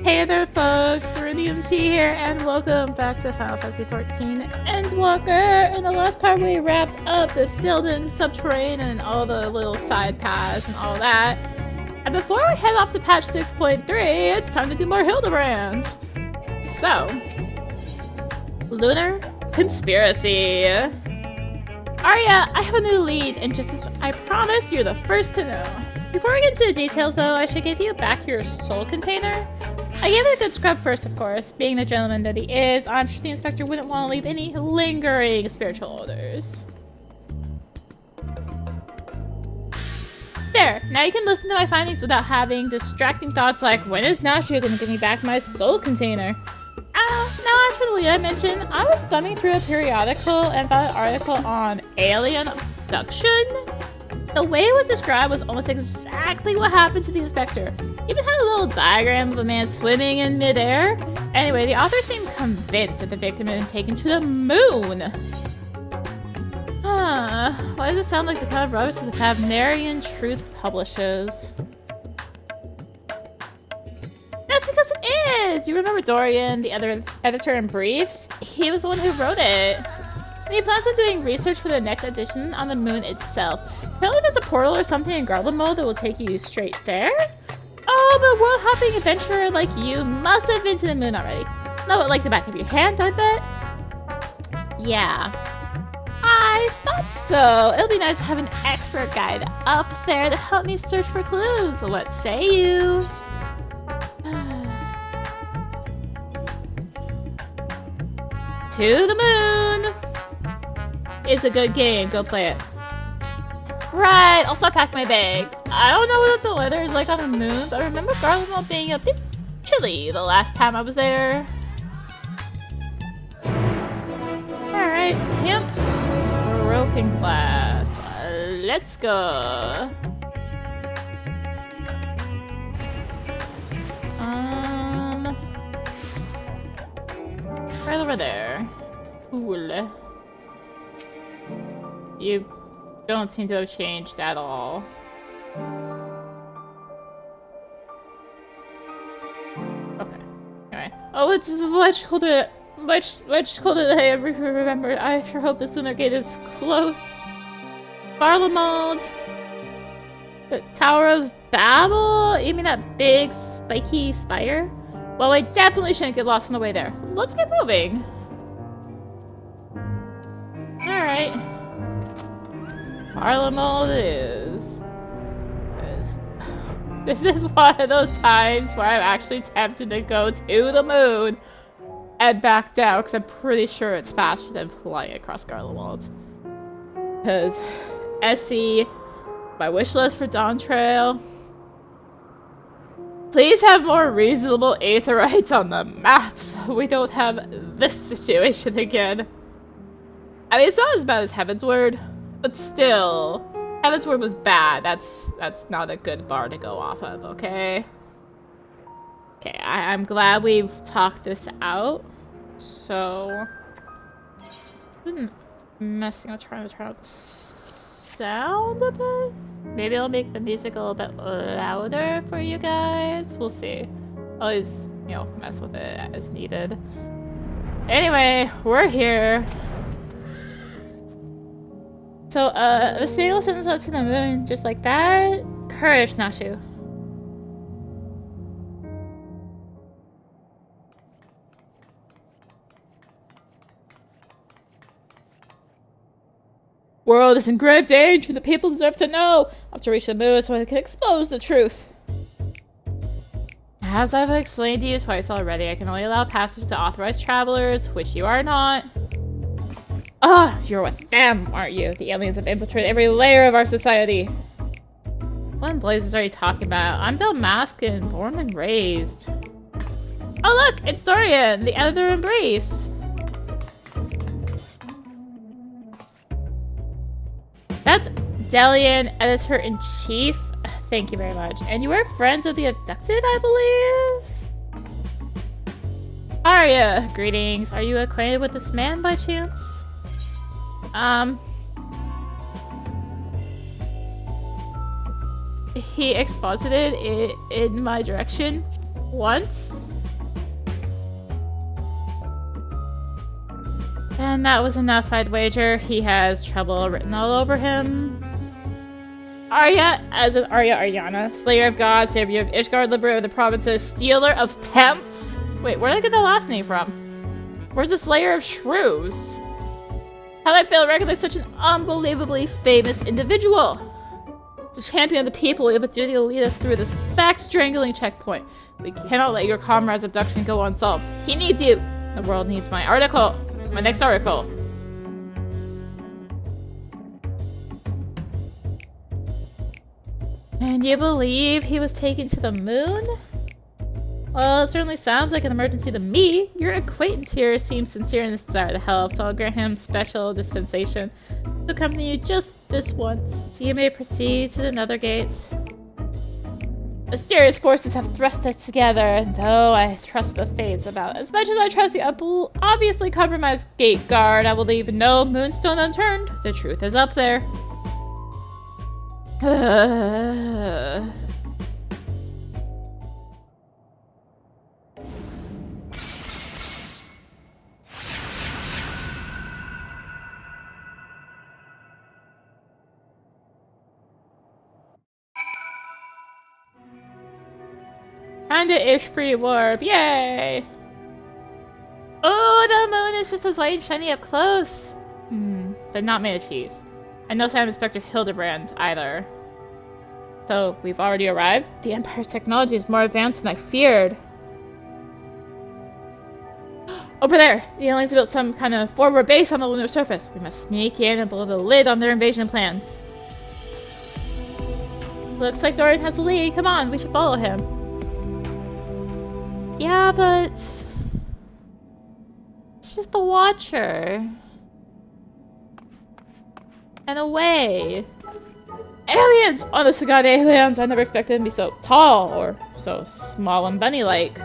Hey there folks, rinimt here, and welcome back to Final Fantasy XIV Endwalker. In the last part we wrapped up the sil'dihn subterranean and all the little side paths and all that. And before we head off to patch 6.3, it's time to do more Hildibrand. So, Lunar Conspiracy. Arya, I have a new lead, and just as I promised, you're the first to know. Before we get into the details though, I should give you back your soul container. I gave it a good scrub first, of course. Being the gentleman that he is, I'm sure the inspector wouldn't want to leave any lingering spiritual odors. There, now you can listen to my findings without having distracting thoughts like, when is Nashu going to give me back my soul container? Now as for the lead I mentioned, I was thumbing through a periodical and found an article on alien abduction. The way it was described was almost exactly what happened to the inspector. Even had a little diagram of a man swimming in midair. Anyway, the author seemed convinced that the victim had been taken to the moon. Why does it sound like the kind of rubbish that the Pavnarian Truth publishes? That's because it is! You remember Dorian, the other editor in Briefs? He was the one who wrote it. And he plans on doing research for the next edition on the moon itself. Apparently there's a portal or something in Garland mode that will take you straight there. Oh, but world-hopping adventurer like you must have been to the moon already. Know it like the back of your hand, I bet? Yeah. I thought so. It'll be nice to have an expert guide up there to help me search for clues. What say you? To the moon! It's a good game. Go play it. Right, I'll start packing my bags. I don't know what the weather is like on the moon, but I remember Garland being a bit chilly the last time I was there. Alright, camp broken glass. Let's go. Right over there. Cool. You don't seem to have changed at all. Okay. Anyway. Oh, it's much colder. Much colder than I ever remember. I sure hope the Lunar Gate is close. Barlamald. The Tower of Babel? You mean that big, spiky spire? Well, I definitely shouldn't get lost on the way there. Let's get moving. Alright. Barlamald is. This is one of those times where I'm actually tempted to go to the moon and back down, because I'm pretty sure it's faster than flying across Garlemald. Because Essie, my wish list for Dawn Trail. Please have more reasonable aetherites on the map so we don't have this situation again. I mean, it's not as bad as Heavensward, but still, Heavensward was bad. That's not a good bar to go off of, okay? Okay, I'm glad we've talked this out. So, messing with trying to turn out the sound a bit. Maybe I'll make the music a little bit louder for you guys. We'll see. Always, you know, mess with it as needed. Anyway, we're here. So, the signal sends us up to the moon just like that. Courage, Nashu. World is in grave danger. The people deserve to know. I have to reach the moon so I can expose the truth. As I've explained to you twice already, I can only allow passage to authorized travelers, which you are not. You're with them, aren't you? The aliens have infiltrated every layer of our society. What in blazes are you talking about? I'm Dalmascan, born and raised. Oh look, it's Dorian, the editor in Briefs. That's Delian, editor-in-chief. Thank you very much. And you were friends of the abducted, I believe? Arya, greetings. Are you acquainted with this man by chance? He exposited it in my direction. once. And that was enough, I'd wager. He has trouble written all over him. Arya, as in Arya Aryana, Slayer of Gods, Savior of Ishgard, Liberator of the Provinces, Stealer of Pants. Wait, where did I get that last name from? Where's the Slayer of Shrews? How did I fail to recognize such an unbelievably famous individual? The champion of the people, we have a duty to lead us through this fact-strangling checkpoint. We cannot let your comrade's abduction go unsolved. He needs you. The world needs my article. My next article. And you believe he was taken to the moon? Well, it certainly sounds like an emergency to me. Your acquaintance here seems sincere in his desire to help, so I'll grant him special dispensation to accompany you just this once. You may proceed to the nether gate. Mysterious forces have thrust us together, and though I trust the fates about as much as I trust the obviously compromised gate guard, I will leave no moonstone unturned. The truth is up there. And it is free warp, yay! Oh, the moon is just as white and shiny up close. But not made of cheese. And no sign of Inspector Hildibrand either. So, we've already arrived? The Empire's technology is more advanced than I feared. Over there! The aliens built some kind of forward base on the lunar surface. We must sneak in and blow the lid on their invasion plans. Looks like Dorian has the lead. Come on, we should follow him. Yeah, but it's just the Watcher. And away. Aliens! Honest to God, aliens! I never expected them to be so tall or so small and bunny-like.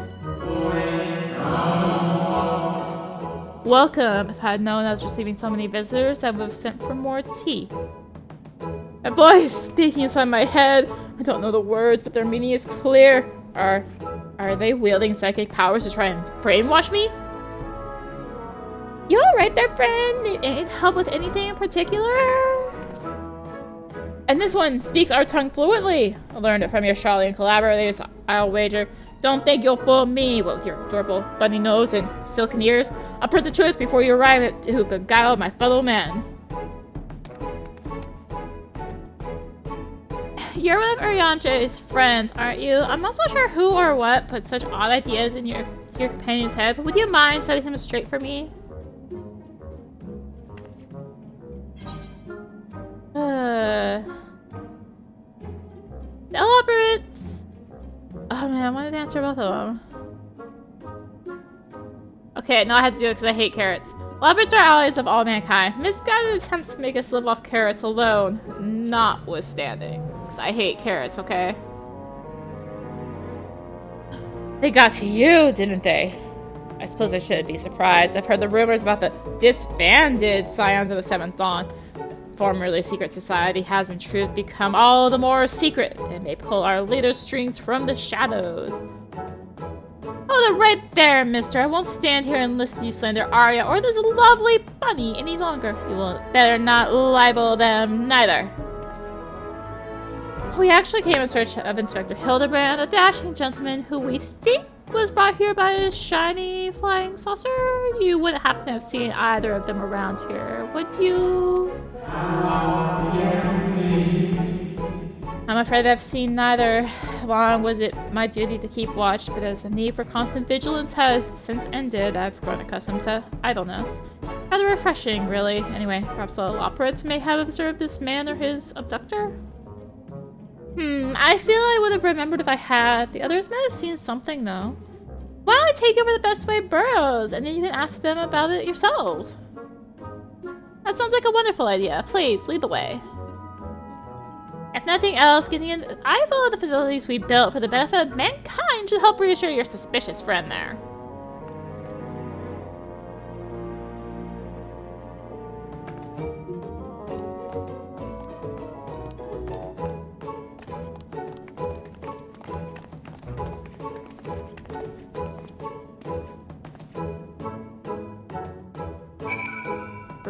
Welcome. If I had known I was receiving so many visitors, I would have sent for more tea. A voice speaking inside my head. I don't know the words, but their meaning is clear. Are they wielding psychic powers to try and brainwash me? You alright there, friend? Need help with anything in particular? And this one speaks our tongue fluently. I learned it from your Charlian collaborators, I'll wager. Don't think you'll fool me with your adorable bunny nose and silken ears. I'll print the truth before you arrive to beguile my fellow man. You're one of Urianche's friends, aren't you? I'm not so sure who or what put such odd ideas in your companion's head, but would you mind setting him straight for me? Elaborate. Oh man, I wanted to answer both of them. Okay, no, I had to do it because I hate carrots. Leopards are allies of all mankind. Misguided attempts to make us live off carrots alone, notwithstanding. Because I hate carrots, okay? They got to you, didn't they? I suppose I shouldn't be surprised. I've heard the rumors about the disbanded Scions of the Seventh Dawn. The formerly secret society has in truth become all the more secret. They may pull our leader's strings from the shadows. Oh, they're right there, mister. I won't stand here and listen to you slander Arya or this lovely bunny any longer. You will better not libel them neither. We actually came in search of Inspector Hildibrand, a dashing gentleman who we think was brought here by a shiny flying saucer. You wouldn't happen to have seen either of them around here, would you? I'm afraid I've seen neither. Long was it my duty to keep watch, but as the need for constant vigilance has since ended, I've grown accustomed to idleness. Rather refreshing, really. Anyway, perhaps the operates may have observed this man or his abductor? I feel I would have remembered if I had. The others might have seen something, though. Why don't I take over the Best Way Burrows, and then you can ask them about it yourself? That sounds like a wonderful idea. Please, lead the way. If nothing else, getting an eyeful of the facilities we built for the benefit of mankind should help reassure your suspicious friend there.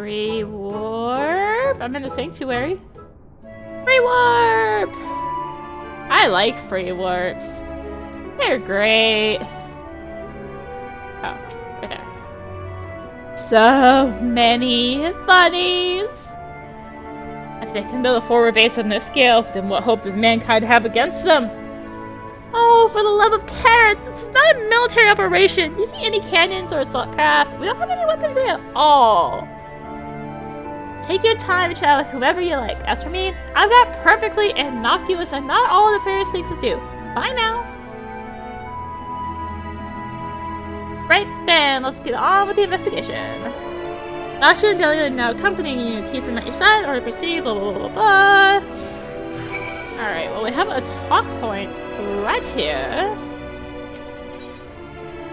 Free warp. I'm in the sanctuary. Free warp. I like free warps. They're great. Oh, right there. So many bunnies. If they can build a forward base on this scale, then what hope does mankind have against them? Oh, for the love of carrots! It's not a military operation! Do you see any cannons or assault craft? We don't have any weaponry at all. Take your time and chat with whoever you like. As for me, I've got perfectly innocuous and not all the fairest things to do. Bye now. Right then, let's get on with the investigation. Asha and Delia are now accompanying you. Keep them at your side or proceed, blah blah blah blah. Alright, well we have a talk point right here.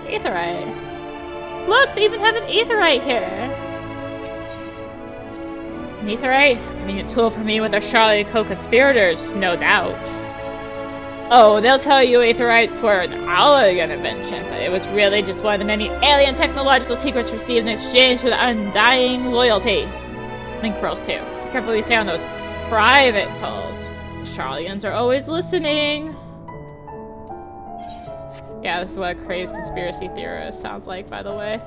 Aetherite. Look, they even have an aetherite here. An aetherite? Convenient tool for me with our Charlie co-conspirators, no doubt. Oh, they'll tell you aetherite for an elegant invention, but it was really just one of the many alien technological secrets received in exchange for the undying loyalty. Link pearls too. Be careful what you say on those private calls. Charlians are always listening. Yeah, this is what a crazed conspiracy theorist sounds like, by the way.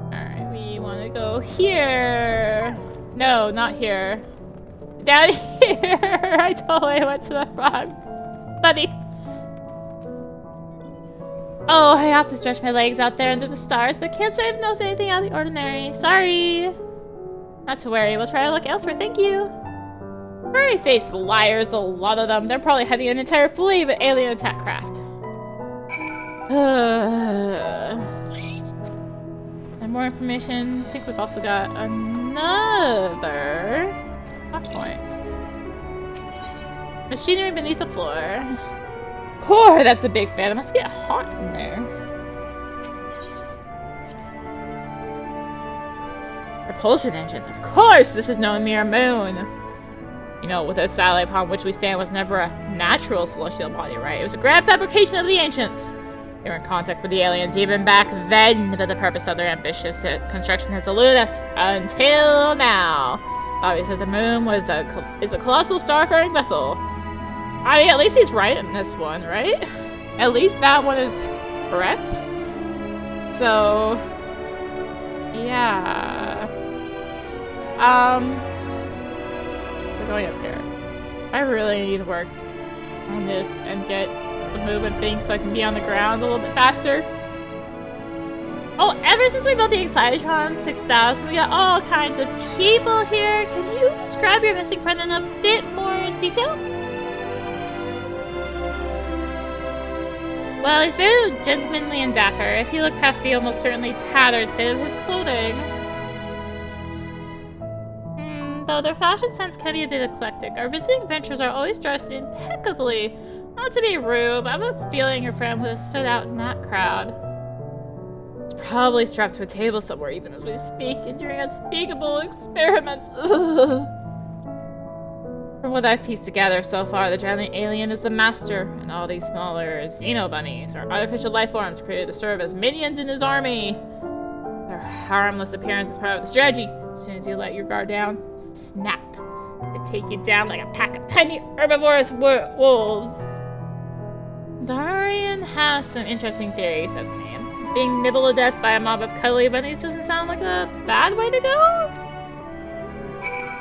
Alright, we want to go here. No, not here. Down here! I totally went to the wrong buddy. Oh, I have to stretch my legs out there under the stars, but can't say I've noticed anything out of the ordinary. Sorry. Not to worry, we'll try to look elsewhere, thank you. Furry-faced liars, a lot of them. They're probably heading an entire fleet of alien attack craft. And more information. I think we've also got another plot point. Machinery beneath the floor. Core, that's a big fan. It must get hot in there. Propulsion engine. Of course, this is no mere moon. You know, with the satellite upon which we stand was never a natural celestial body, right? It was a grand fabrication of the ancients. They were in contact with the aliens even back then, but the purpose of their ambitious construction has eluded us until now. It's obvious that the moon is a colossal starfaring vessel. I mean, at least he's right in this one, right? At least that one is correct. So, yeah. We're going up here. I really need to work on this and get the movement thing so I can be on the ground a little bit faster. Oh, ever since we built the XIV 6000, we got all kinds of people here. Can you describe your missing friend in a bit more detail? Well, he's very gentlemanly and dapper. If you look past the almost certainly tattered state of his clothing. Though their fashion sense can be a bit eclectic, our visiting adventurers are always dressed impeccably. Not to be rude, but I have a feeling your friend would have stood out in that crowd. It's probably strapped to a table somewhere even as we speak, enduring unspeakable experiments. Ugh. From what I've pieced together so far, the giant alien is the master, and all these smaller xenobunnies, or artificial life forms, created to serve as minions in his army. Their harmless appearance is part of the strategy. As soon as you let your guard down, snap. They take you down like a pack of tiny herbivorous wolves. Darian has some interesting theories, doesn't he? Being nibbled to death by a mob of cuddly bunnies doesn't sound like a bad way to go?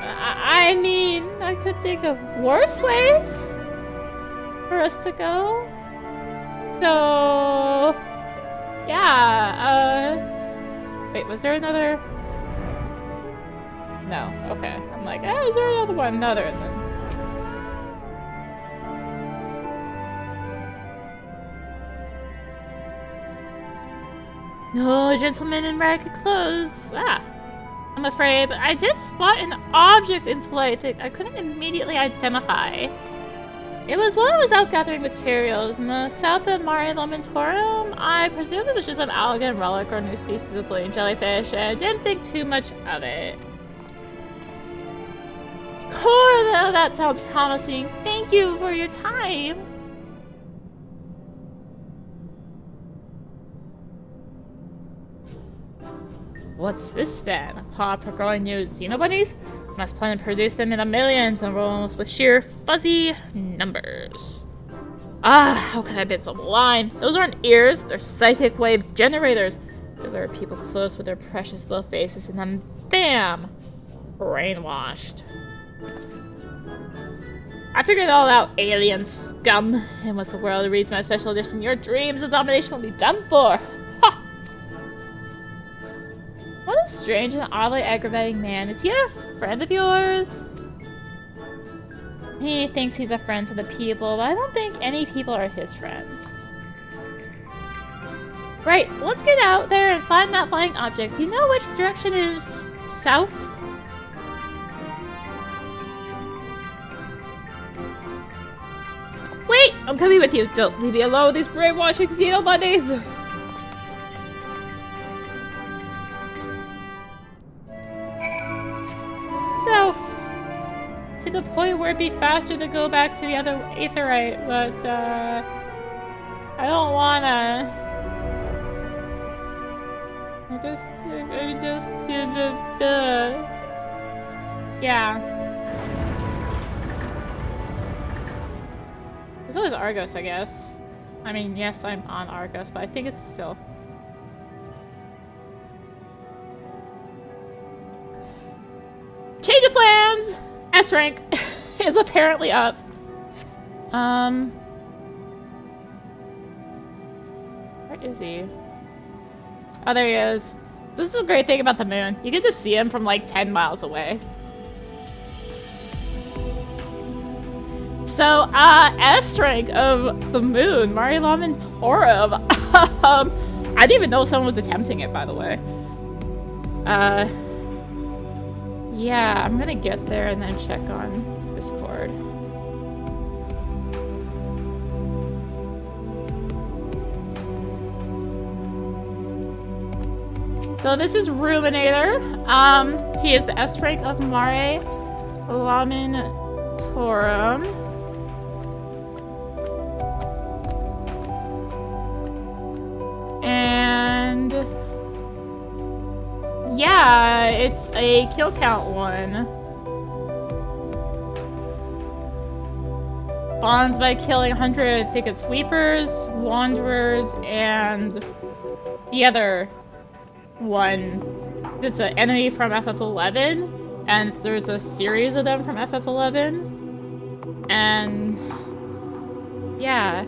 I mean, I could think of worse ways for us to go. So, yeah, wait, was there another? No, okay. I'm like, is there another one? No, there isn't. No, gentlemen in ragged clothes. I'm afraid, but I did spot an object in flight that I couldn't immediately identify. It was while I was out gathering materials in the south of Mare Lamentorum. I presumed it was just an elegant relic or new species of floating jellyfish, and I didn't think too much of it. Core, that sounds promising. Thank you for your time. What's this then? A pod for growing new xenobunnies? Must plan to produce them in the millions and rolls with sheer fuzzy numbers. Ah, how could I have been so blind? Those aren't ears, they're psychic wave generators. They lure people close with their precious little faces and then bam! Brainwashed. I figured it all out, alien scum. And once the world reads my special edition, your dreams of domination will be done for. Ha! What a strange and oddly aggravating man. Is he a friend of yours? He thinks he's a friend to the people, but I don't think any people are his friends. Right, let's get out there and find that flying object. Do you know which direction is south? Wait! I'm coming with you. Don't leave me alone with these brainwashing xenobunnies! South. To the point where it'd be faster to go back to the other aetherite, but, I don't wanna. Yeah. There's always Argos, I guess. I mean, yes, I'm on Argos, but I think it's still... Change of plans! S rank is apparently up. Where is he? Oh, there he is. This is a great thing about the moon. You can just see him from like 10 miles away. So, S rank of the moon, Marilaman Torum. I didn't even know someone was attempting it, by the way. Yeah, I'm gonna get there and then check on Discord. So this is Ruminator. He is the S rank of Mare Laminatorum. And yeah, it's a kill count one. Spawns by killing 100 Thicket Sweepers, Wanderers, and the other one. It's an enemy from FF11, and there's a series of them from FF11. And yeah.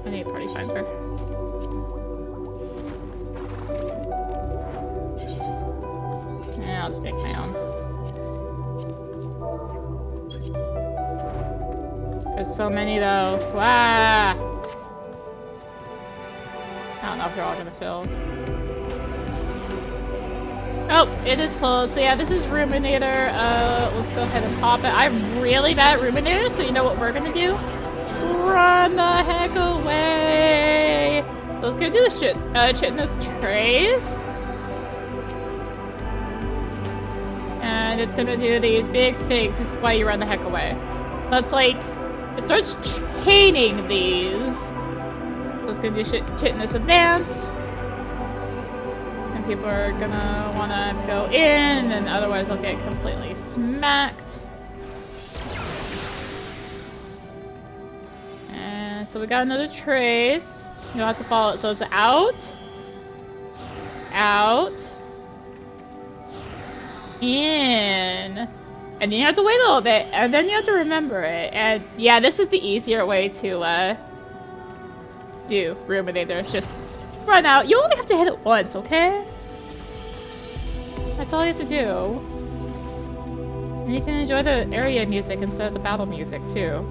I need a party finder. Yeah, I'll just make my own. There's so many though. Wow! I don't know if they're all gonna fill. Oh, it is pulled. So yeah, this is Ruminator. Let's go ahead and pop it. I'm really bad at Ruminator, so you know what we're gonna do? Run the heck away! So let's go do this shit. Chitinous Trace. And it's gonna do these big things. This is why you run the heck away. That's like, it starts chaining these. So it's gonna do Chitinous Advance. And people are gonna wanna go in, and otherwise they'll get completely smacked. So we got another trace. You'll have to follow it. So it's out. Out. In. And then you have to wait a little bit. And then you have to remember it. And yeah, this is the easier way to do Ruminator. It's just run out. You only have to hit it once, okay? That's all you have to do. And you can enjoy the area music instead of the battle music too.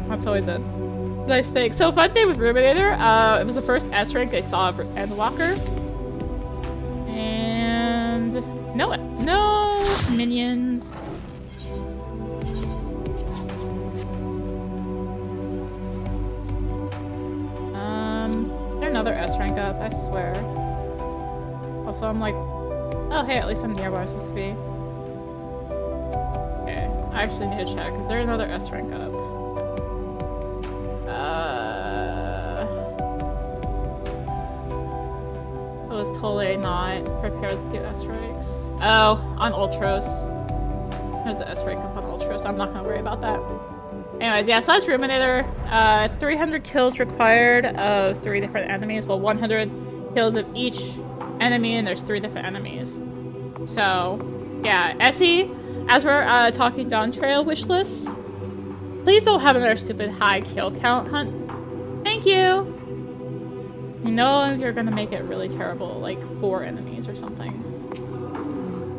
That's always a nice thing. So fun thing with Ruminator, it was the first S rank I saw of Endwalker. And No, no minions. Is there another S rank up? I swear. Also, I'm like, oh hey, at least I'm near where I'm supposed to be. Okay, I actually need to check. Is there another S rank up? I was totally not prepared to do S ranks. Oh, on Ultros. There's an S rank up on Ultros. I'm not gonna worry about that. Anyways, yeah, so that's Ruminator. 300 kills required of 3 different enemies. Well, 100 kills of each enemy, and there's 3 different enemies. So, yeah, Essie, as we're talking Dawn Trail wishlist, please don't have another stupid high kill count hunt. Thank you! You know you're gonna make it really terrible, like 4 enemies or something.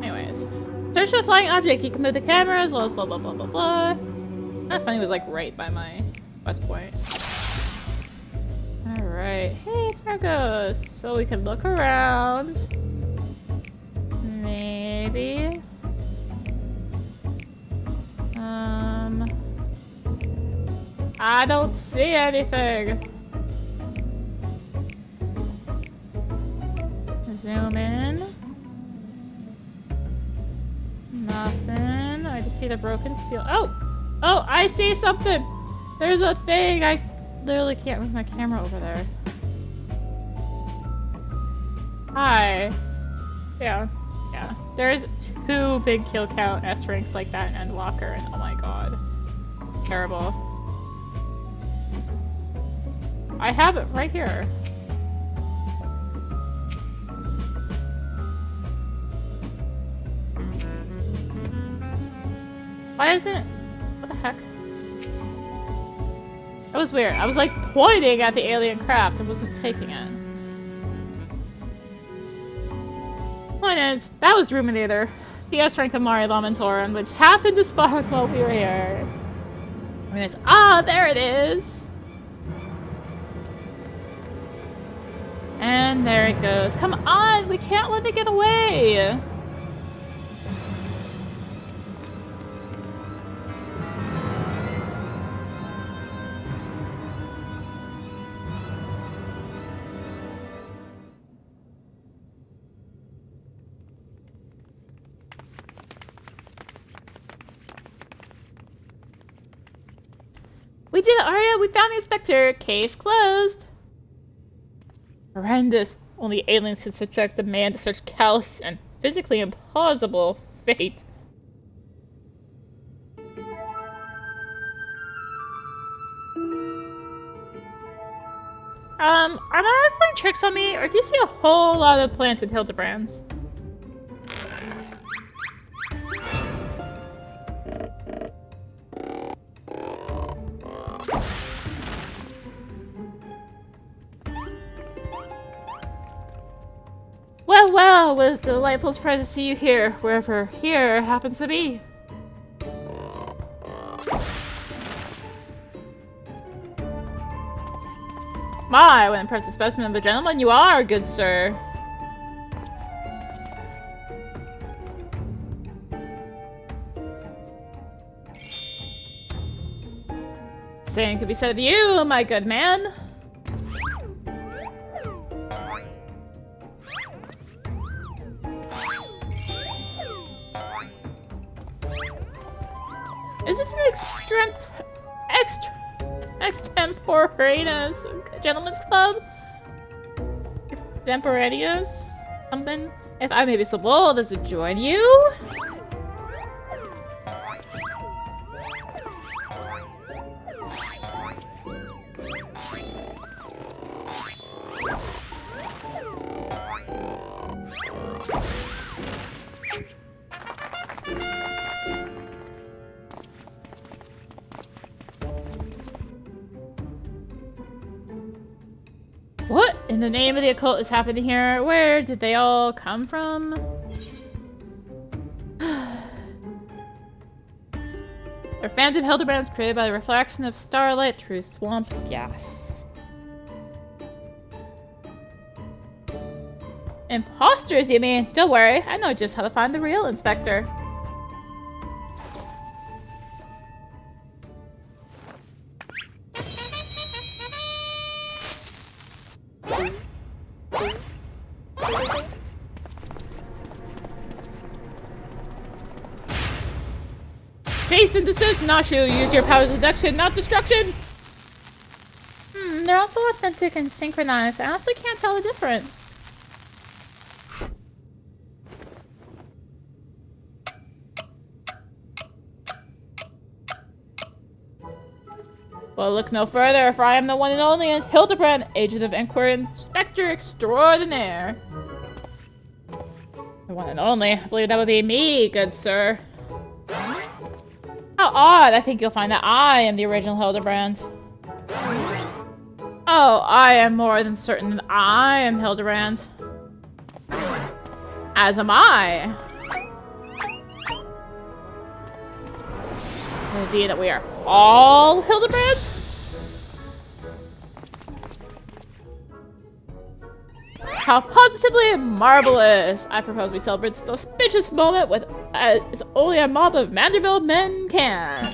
Anyways, search for a flying object. You can move the camera as well as blah blah blah blah blah. That funny was like right by my quest point. Alright. Hey, it's Marcos. So we can look around. Maybe. I don't see anything. Zoom in. Nothing. I just see the broken seal. Oh! Oh, I see something! There's a thing! I literally can't move my camera over there. Hi. Yeah. Yeah. There's 2 big kill count S ranks like that in Endwalker, and oh my god. Terrible. I have it right here. Why isn't... What the heck? That was weird. I was like pointing at the alien craft and wasn't taking it. Point is, that was Ruminator, the S rank of Mari Lamentorum, which happened to spawn while we were here. I mean, it's... Ah, there it is! And there it goes. Come on! We can't let it get away! We did it, Arya! We found the inspector! Case closed! Horrendous. Only aliens could subject the man to such callous and physically implausible fate. Are my eyes playing tricks on me, or do you see a whole lot of plants in Hildibrands? Well, well, with delightful surprise to see you here, wherever here happens to be. My, what an impressive specimen of a gentleman you are, good sir. Same could be said of you, my good man. Is this an extemporaneous gentleman's club? Extemporaneous? Something? If I may be so bold as to join you? What in the name of the occult is happening here? Where did they all come from? Their phantom Hildibrand is created by the reflection of starlight through swamp gas. Imposters, you mean? Don't worry, I know just how to find the real Inspector. Cease and desist, Nashu! Use your powers of deduction, not destruction! They're also authentic and synchronized. I honestly can't tell the difference. Well, look no further, for I am the one and only Hildibrand, agent of Inquiry Inspector Extraordinaire. The one and only? I believe that would be me, good sir. How odd, I think you'll find that I am the original Hildibrand. Oh, I am more than certain that I am Hildibrand. As am I. Could it be that we are all Hildebrands? How positively marvelous! I propose we celebrate this auspicious moment with as only a mob of Manderville men can.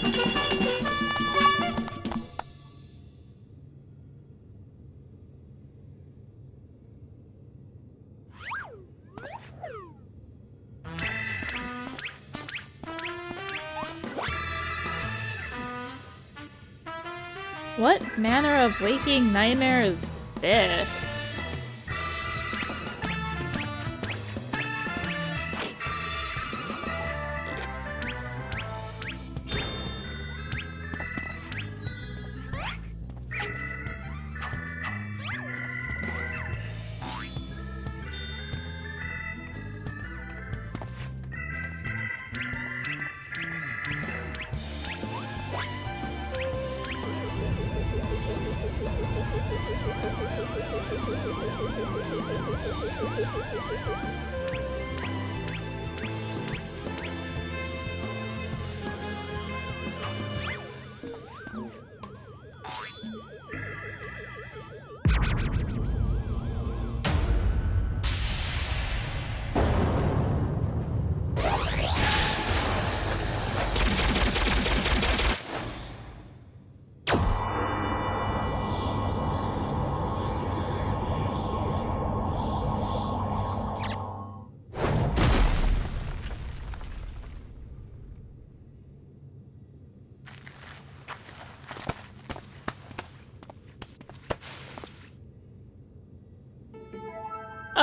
What manner of waking nightmare is this?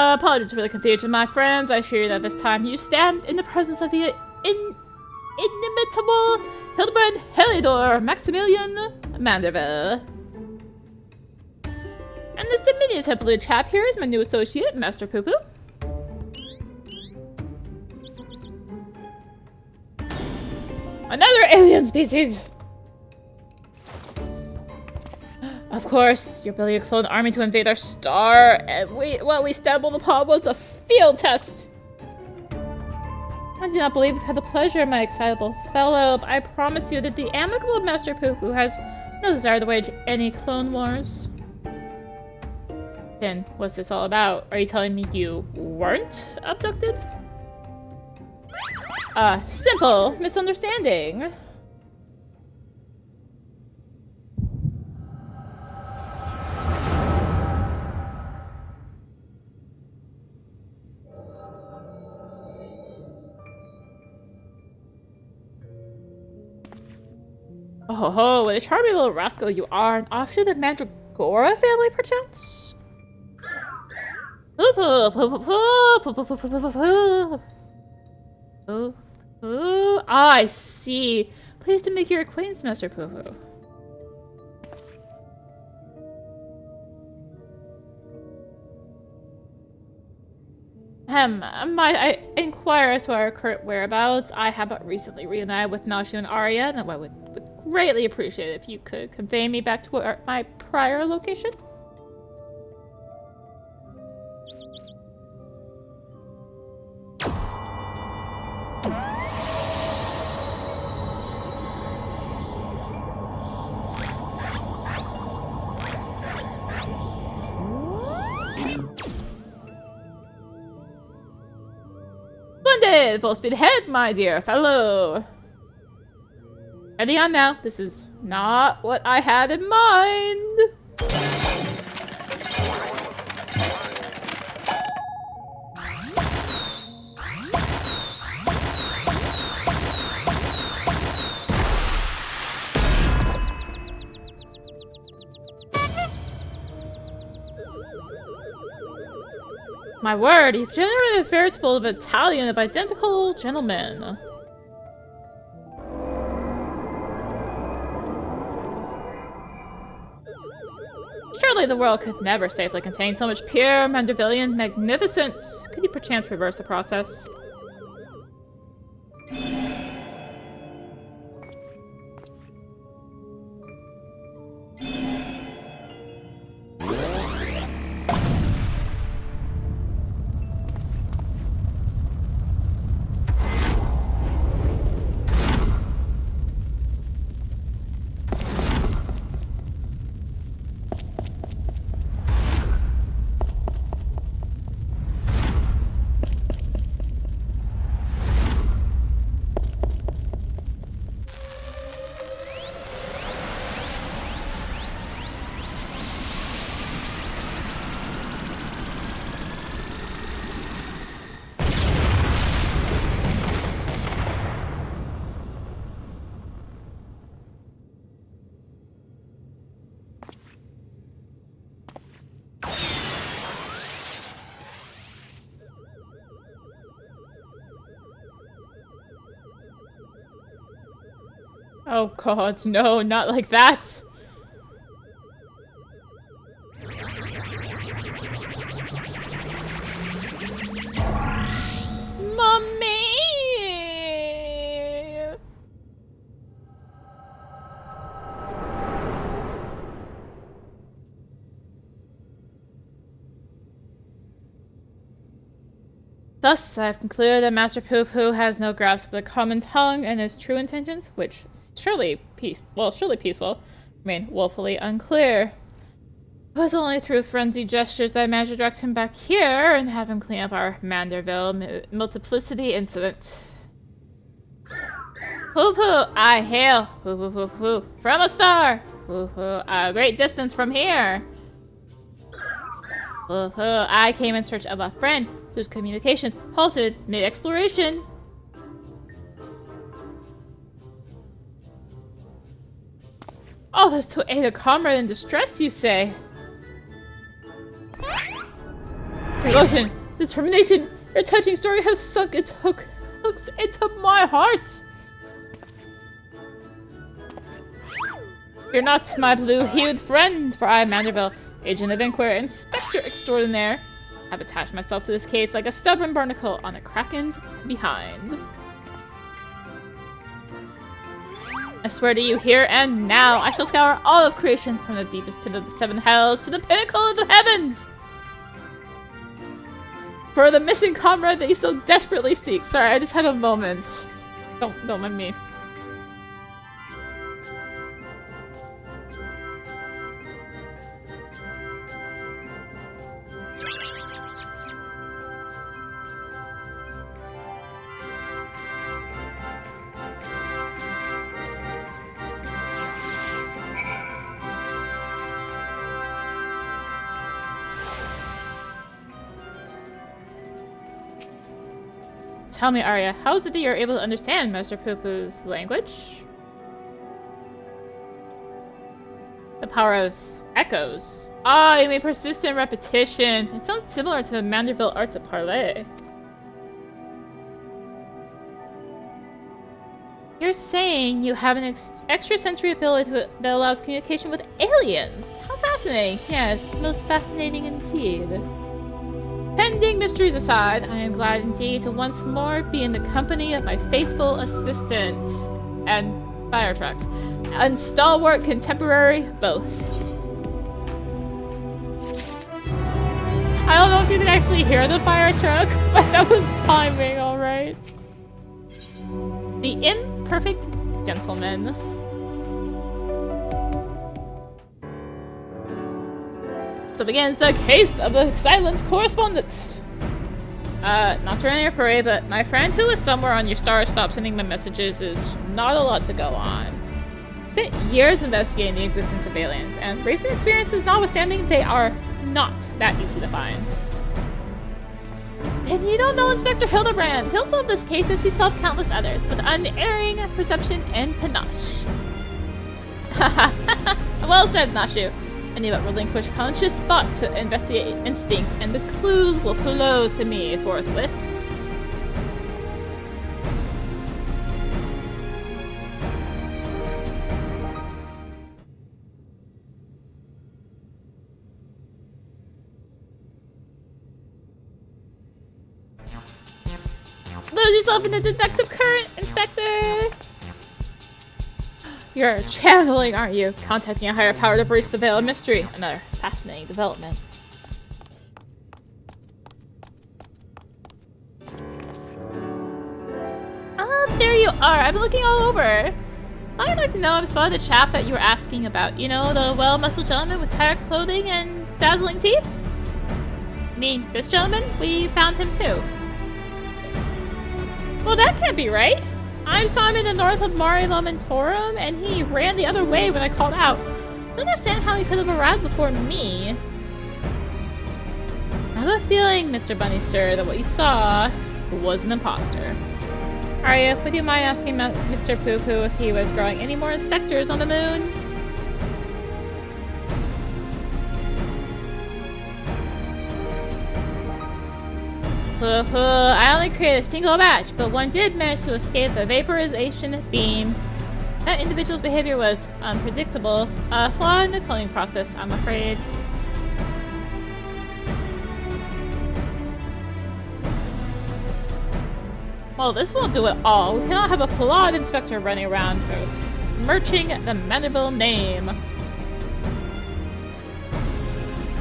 Apologies for the confusion, my friends. I assure you that this time you stand in the presence of the inimitable Hildibrand Helidor Maximilian Manderville. And this diminutive blue chap here is my new associate, Master Poo-Poo. Another alien species! Of course, you're building a clone army to invade our star, and what we stumbled upon was a field test. I do not believe I've had the pleasure, my excitable fellow, but I promise you that the amicable Master Poo-Poo has no desire to wage any clone wars. Then, what's this all about? Are you telling me you weren't abducted? Simple misunderstanding. Oh ho, what a charming little rascal you are, an offshoot of the Mandragora family, perchance? I see. Pleased to make your acquaintance, Master Poo-Poo. I inquire as to our current whereabouts. I have but recently reunited with Nashu and Arya, and I would greatly appreciate it if you could convey me back to my prior location. Splendid! Full speed ahead, my dear fellow! Ready on now. This is not what I had in mind. My word, you've generated a veritable battalion of identical gentlemen. Surely the world could never safely contain so much pure Mandervillian magnificence. Could you perchance reverse the process? Oh god, no, not like that! Mommy! Thus, I have concluded that Master Poo-Poo has no grasp of the common tongue and his true intentions, which surely peaceful, remain woefully unclear. It was only through frenzied gestures that I managed to direct him back here and have him clean up our Manderville multiplicity incident. Poo-Poo, I hail, Poo-Poo, from a star, Poo-Poo, a great distance from here. Poo-Poo, I came in search of a friend whose communications halted mid-exploration. All this to aid a comrade in distress, you say? Devotion, determination, your touching story has sunk its hooks into my heart. You're not my blue-hued friend, for I am Manderville, agent of inquiry, inspector extraordinaire. I've attached myself to this case like a stubborn barnacle on a kraken's behind. I swear to you here and now, I shall scour all of creation from the deepest pit of the seven hells to the pinnacle of the heavens! For the missing comrade that you so desperately seek. Sorry, I just had a moment. Don't mind me. Tell me, Arya, how is it that you're able to understand Master Poo-Poo's language? The power of echoes. Ah, you mean persistent repetition. It sounds similar to the Manderville art to parley. You're saying you have an extrasensory ability that allows communication with aliens. How fascinating. Yes, most fascinating indeed. Pending mysteries aside, I am glad indeed to once more be in the company of my faithful assistants and fire trucks, and stalwart contemporary both. I don't know if you can actually hear the fire truck, but that was timing, alright. The Imperfect Gentleman. So begins the case of the silent correspondent. Not to run your parade, but my friend who is somewhere on your star stopped sending me messages is not a lot to go on. Spent years investigating the existence of aliens, and recent experiences notwithstanding, they are not that easy to find. Then you don't know Inspector Hildibrand. He'll solve this case as he solved countless others, with unerring perception and panache. Haha, well said, Nashu. I need but relinquish conscious thought to investigate instinct, and the clues will flow to me forthwith. Lose yourself in the deductive current, Inspector! You're channeling, aren't you? Contacting a higher power to breach the veil of mystery. Another fascinating development. Ah, there you are. I've been looking all over. I'd like to know if I spotted the chap that you were asking about. You know, the well-muscled gentleman with tired clothing and dazzling teeth? I mean, this gentleman? We found him too. Well, that can't be right. I saw him in the north of Mare Lamentorum, and he ran the other way when I called out. Don't understand how he could have arrived before me. I have a feeling, Mr. Bunny Sir, that what you saw was an imposter. Arya, would you mind asking Mr. Poo Poo if he was growing any more inspectors on the moon? I only created a single batch, but one did manage to escape the vaporization beam. That individual's behavior was unpredictable. A flaw in the cloning process, I'm afraid. Well, this won't do it all. We cannot have a flawed inspector running around besmirching the Mandeville name.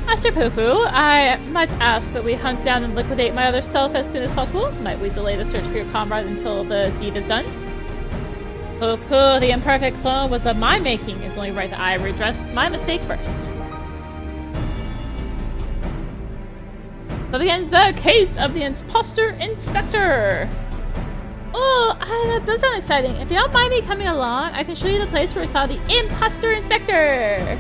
Master Poo-Poo, I might ask that we hunt down and liquidate my other self as soon as possible. Might we delay the search for your comrade until the deed is done? Poo-Poo, the imperfect clone was of my making. It's only right that I redress my mistake first. So begins the case of the imposter inspector. Oh, that does sound exciting. If you don't mind me coming along, I can show you the place where I saw the imposter inspector.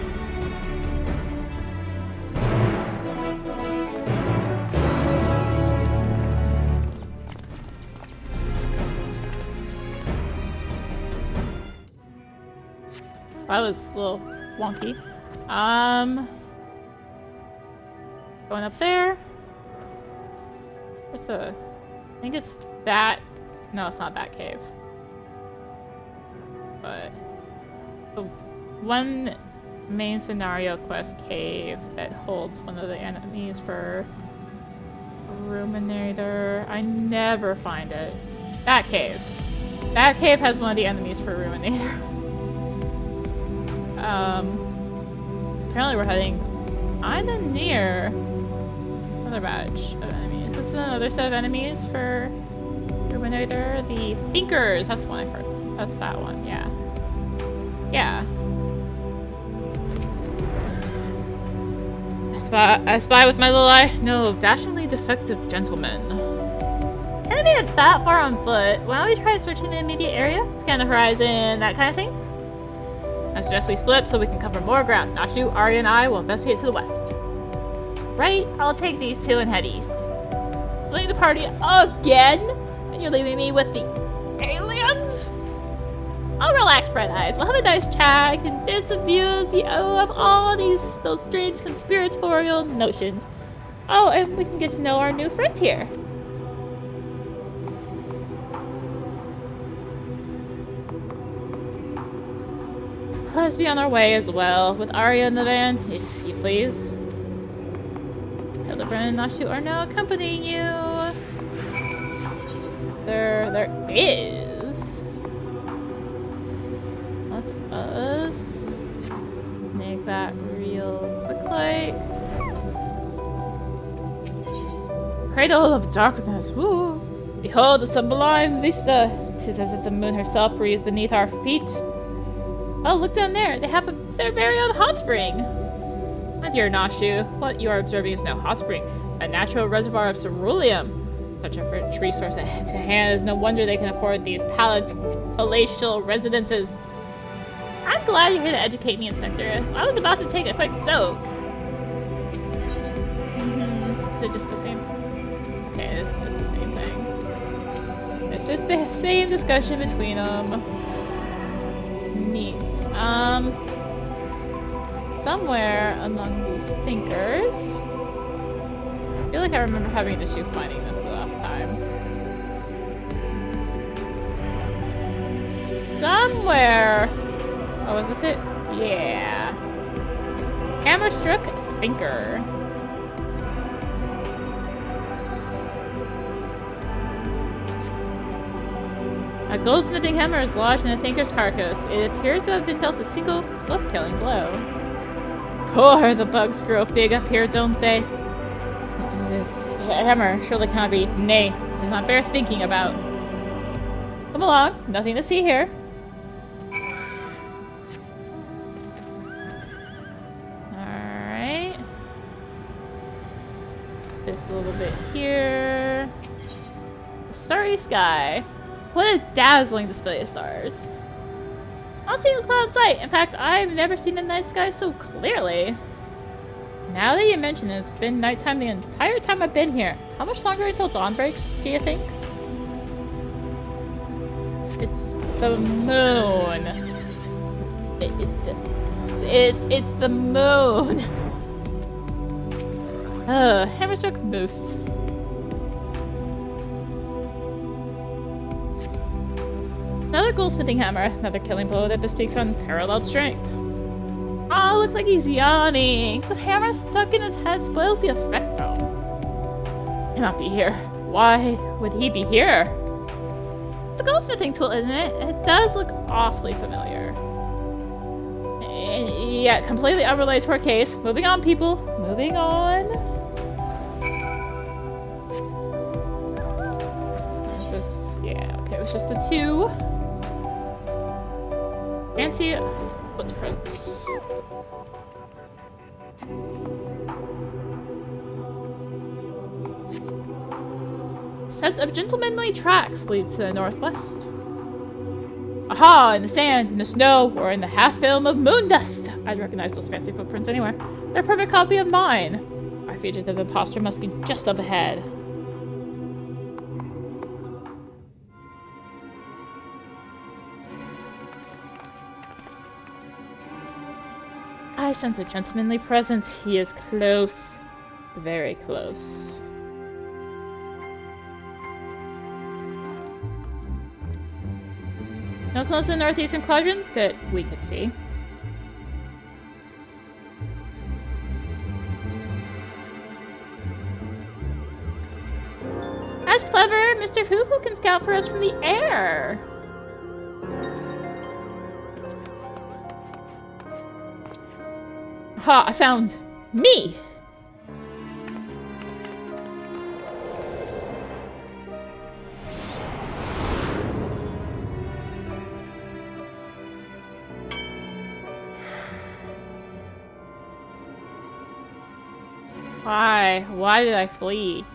That was a little wonky. Going up there. Where's the... I think it's that... No, it's not that cave. But... The one main scenario quest cave that holds one of the enemies for... Ruminator. I never find it. That cave. That cave has one of the enemies for Ruminator. Apparently we're heading kinda near another batch of enemies. This is another set of enemies for Ruminator. The Thinkers, that's the one I heard. That's that one, yeah. Yeah. I spy with my little eye. No, dashingly defective gentleman. Can't be that far on foot. Why don't we try searching the immediate area? Scan the horizon, that kind of thing? I suggest we split up so we can cover more ground. Nashu, Arya, and I will investigate to the west. Right, I'll take these two and head east. Leaving the party again? And you're leaving me with the aliens? Oh, relax, Bright Eyes. We'll have a nice chat. I can disabuse you of all those strange conspiratorial notions. Oh, and we can get to know our new friend here. Let us be on our way as well, with Arya in the van, if you please. Hildibrand and Nashu are now accompanying you. There is. Let us make that real quick like. Cradle of darkness, woo! Behold the sublime vista! 'Tis as if the moon herself breathes beneath our feet. Oh, look down there. They have their very own hot spring. My dear Nashu, what you are observing is no hot spring, a natural reservoir of ceruleum. Such a rich resource to hand is no wonder they can afford these palatial residences. I'm glad you're here to educate me, Inspector. I was about to take a quick soak. Is it just the same? Okay, it's just the same thing. It's just the same discussion between them. Neat. Somewhere among these thinkers. I feel like I remember having an issue finding this the last time. Somewhere. Oh, is this it? Yeah. Hammerstruck Thinker. A goldsmithing hammer is lodged in a thinker's carcass. It appears to have been dealt a single, swift-killing blow. Poor, the bugs grow big up here, don't they? This hammer surely cannot be. Nay, it does not bear thinking about. Come along, nothing to see here. Alright. This little bit here. The starry sky. What a dazzling display of stars. I've seen a cloud in sight. In fact, I've never seen the night sky so clearly. Now that you mention it, it's been nighttime the entire time I've been here. How much longer until dawn breaks, do you think? It's the moon. It's the moon. Hammerstruck Moose. Another goldsmithing hammer, another killing blow that bespeaks unparalleled strength. Oh, looks like he's yawning. The hammer stuck in his head spoils the effect, though. He cannot be here. Why would he be here? It's a goldsmithing tool, isn't it? It does look awfully familiar. Yeah, completely unrelated to our case. Moving on, people. Moving on. Is this? Yeah, okay, it was just the two. Fancy footprints. Sets of gentlemanly tracks leads to the northwest. Aha! In the sand, in the snow, or in the half-film of moon dust! I'd recognize those fancy footprints anywhere. They're a perfect copy of mine. Our fugitive imposter must be just up ahead. I sense a gentlemanly presence. He is close. Very close. No close to the northeastern quadrant that we could see. That's clever! Mr. Hoo-Hoo can scout for us from the air! Ha! I found me! Why? Why did I flee?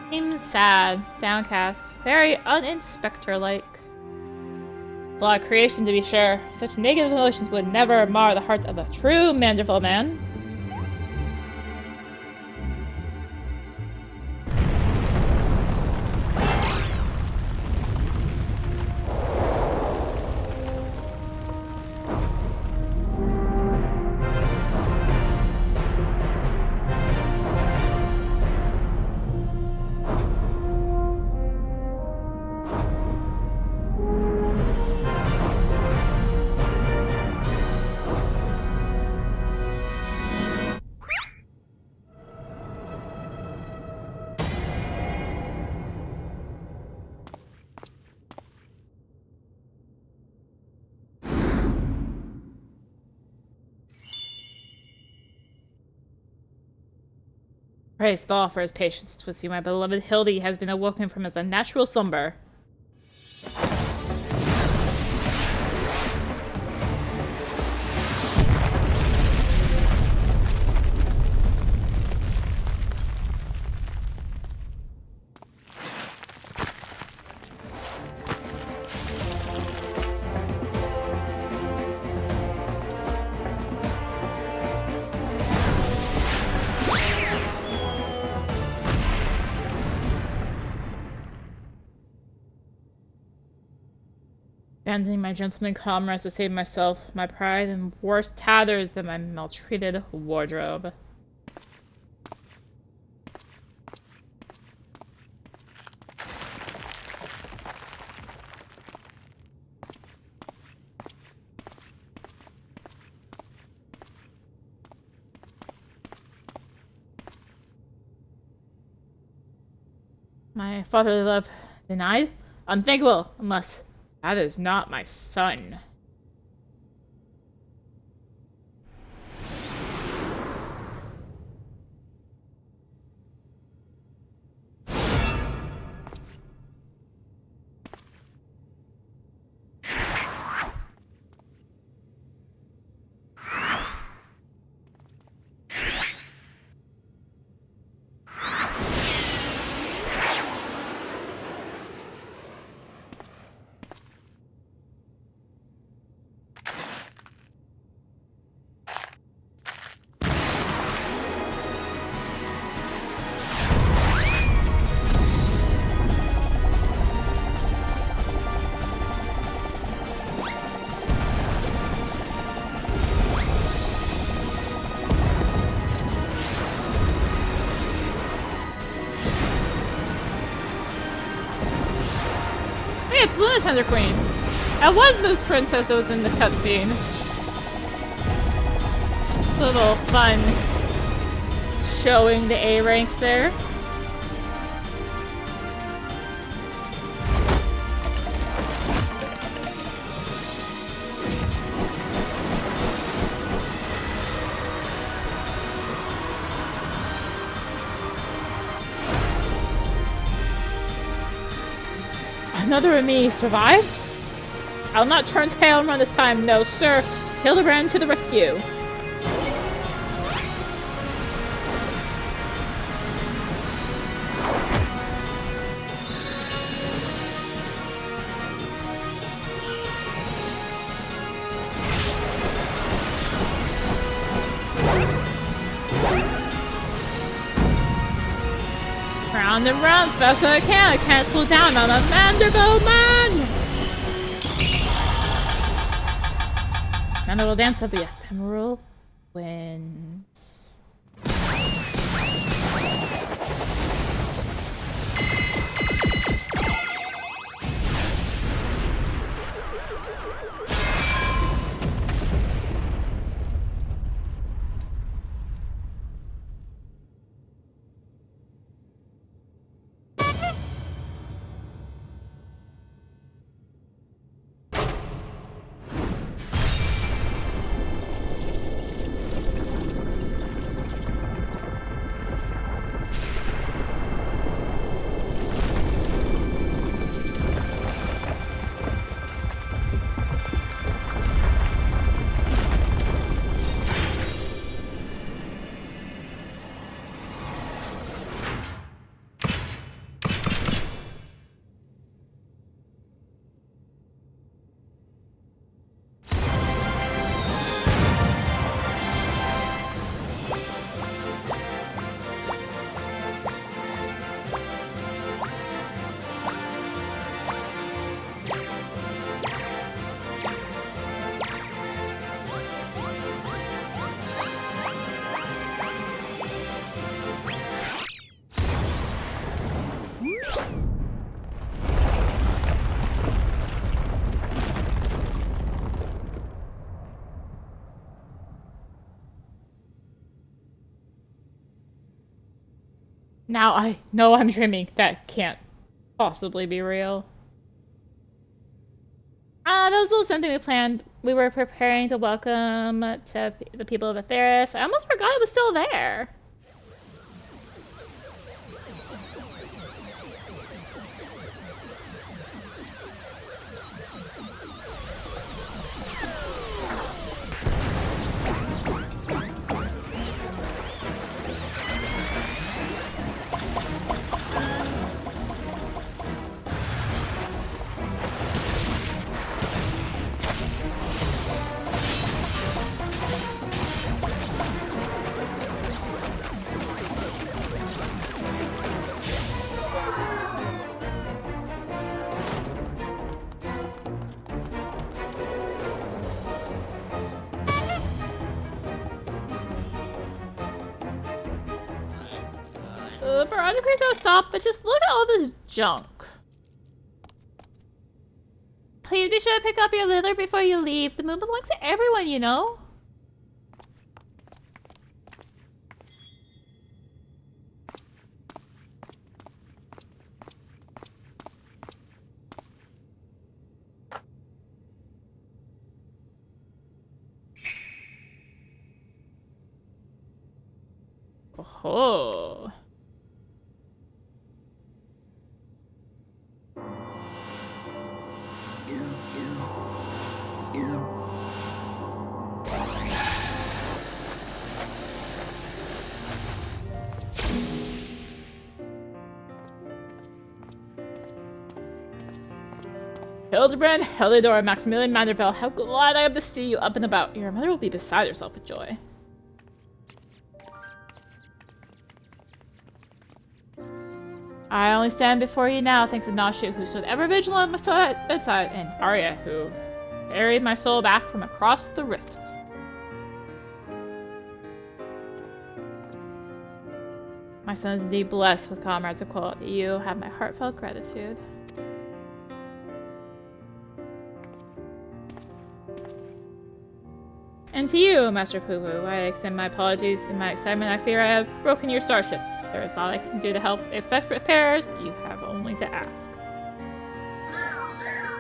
Seems sad, downcast, very un-inspector-like. Flawed creation, to be sure. Such negative emotions would never mar the heart of a true Manderville man. Praise God for his patience, Twisty. My beloved Hildy has been awoken from his unnatural slumber. Abandoning my gentleman comrades to save myself, my pride in worse tatters than my maltreated wardrobe. My fatherly love denied? Unthinkable, unless that is not my son. Hey, it's Luna Tender Queen. It was Moose Princess that was in the cutscene. Little fun showing the A ranks there. Another of me survived? I'll not turn tail and run this time, no sir. Hildibrand to the rescue. Round and round as fast as I can. I can't slow down. I'm a Manderville man! Manderville dance of the ephemeral winds. Now I know I'm dreaming. That can't possibly be real. That was a little something we planned. We were preparing to welcome to the people of Atheris. I almost forgot it was still there. other creatures will stop, but just look at all this junk. Please be sure to pick up your litter before you leave. The moon belongs to everyone, you know? Oh. Hildibrand, Helidor, Maximilian Manderville, how glad I am to see you up and about. Your mother will be beside herself with joy. I only stand before you now thanks to Nashu, who stood ever vigilant at my bedside, and Arya, who carried my soul back from across the rift. My son is indeed blessed with comrades of quality. You have my heartfelt gratitude. And to you, Master Poo-Poo, I extend my apologies. In my excitement, I fear I have broken your starship. If there is all I can do to help effect repairs, you have only to ask.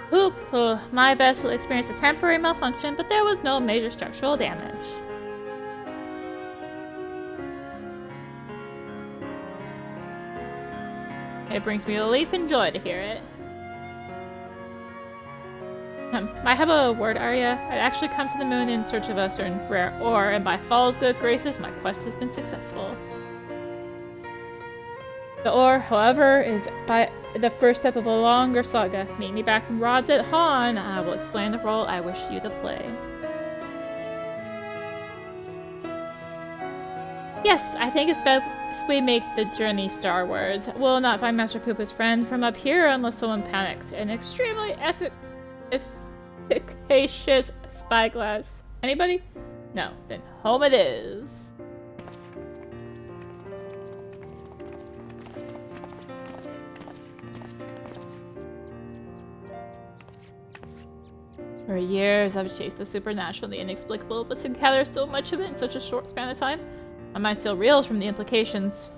Poo-Poo, my vessel experienced a temporary malfunction, but there was no major structural damage. It brings me relief and joy to hear it. I have a word, Arya. I actually come to the moon in search of a certain rare ore, and by Fall's good graces, my quest has been successful. The ore, however, is by the first step of a longer saga. Meet me back in Rods at Han. I will explain the role I wish you to play. Yes, I think it's best we make the journey starwards. We'll not find Master Poopa's friend from up here unless someone panics. An extremely efficacious spyglass. Anybody? No, then home it is. For years, I've chased the supernatural and the inexplicable, but to gather so much of it in such a short span of time, my mind still reels from the implications.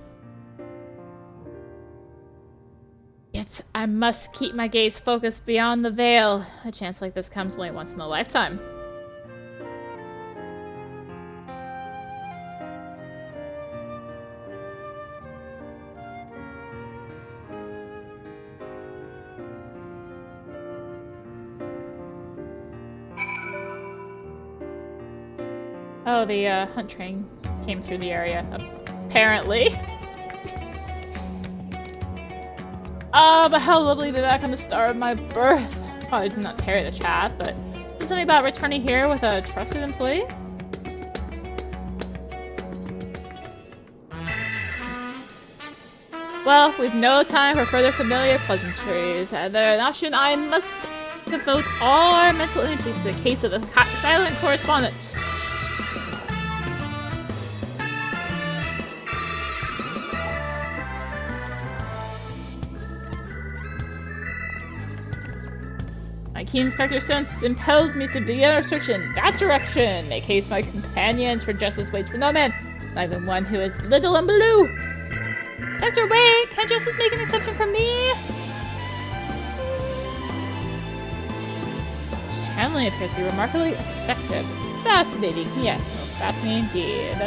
Yet, I must keep my gaze focused beyond the veil. A chance like this comes only once in a lifetime. Oh, the hunt train came through the area, apparently. But how lovely to be back on the star of my birth. Probably did not tarry the chat, but something about returning here with a trusted employee? Well, we've no time for further familiar pleasantries. The Nashu and I must devote all our mental energies to the case of the silent correspondent. My keen inspector sense impels me to begin our search in that direction. Make haste, my companions, for justice waits for no man, not even one who is little and blue. Doctor, wait! Can't justice make an exception for me? This channeling appears to be remarkably effective. Fascinating, yes, most fascinating indeed.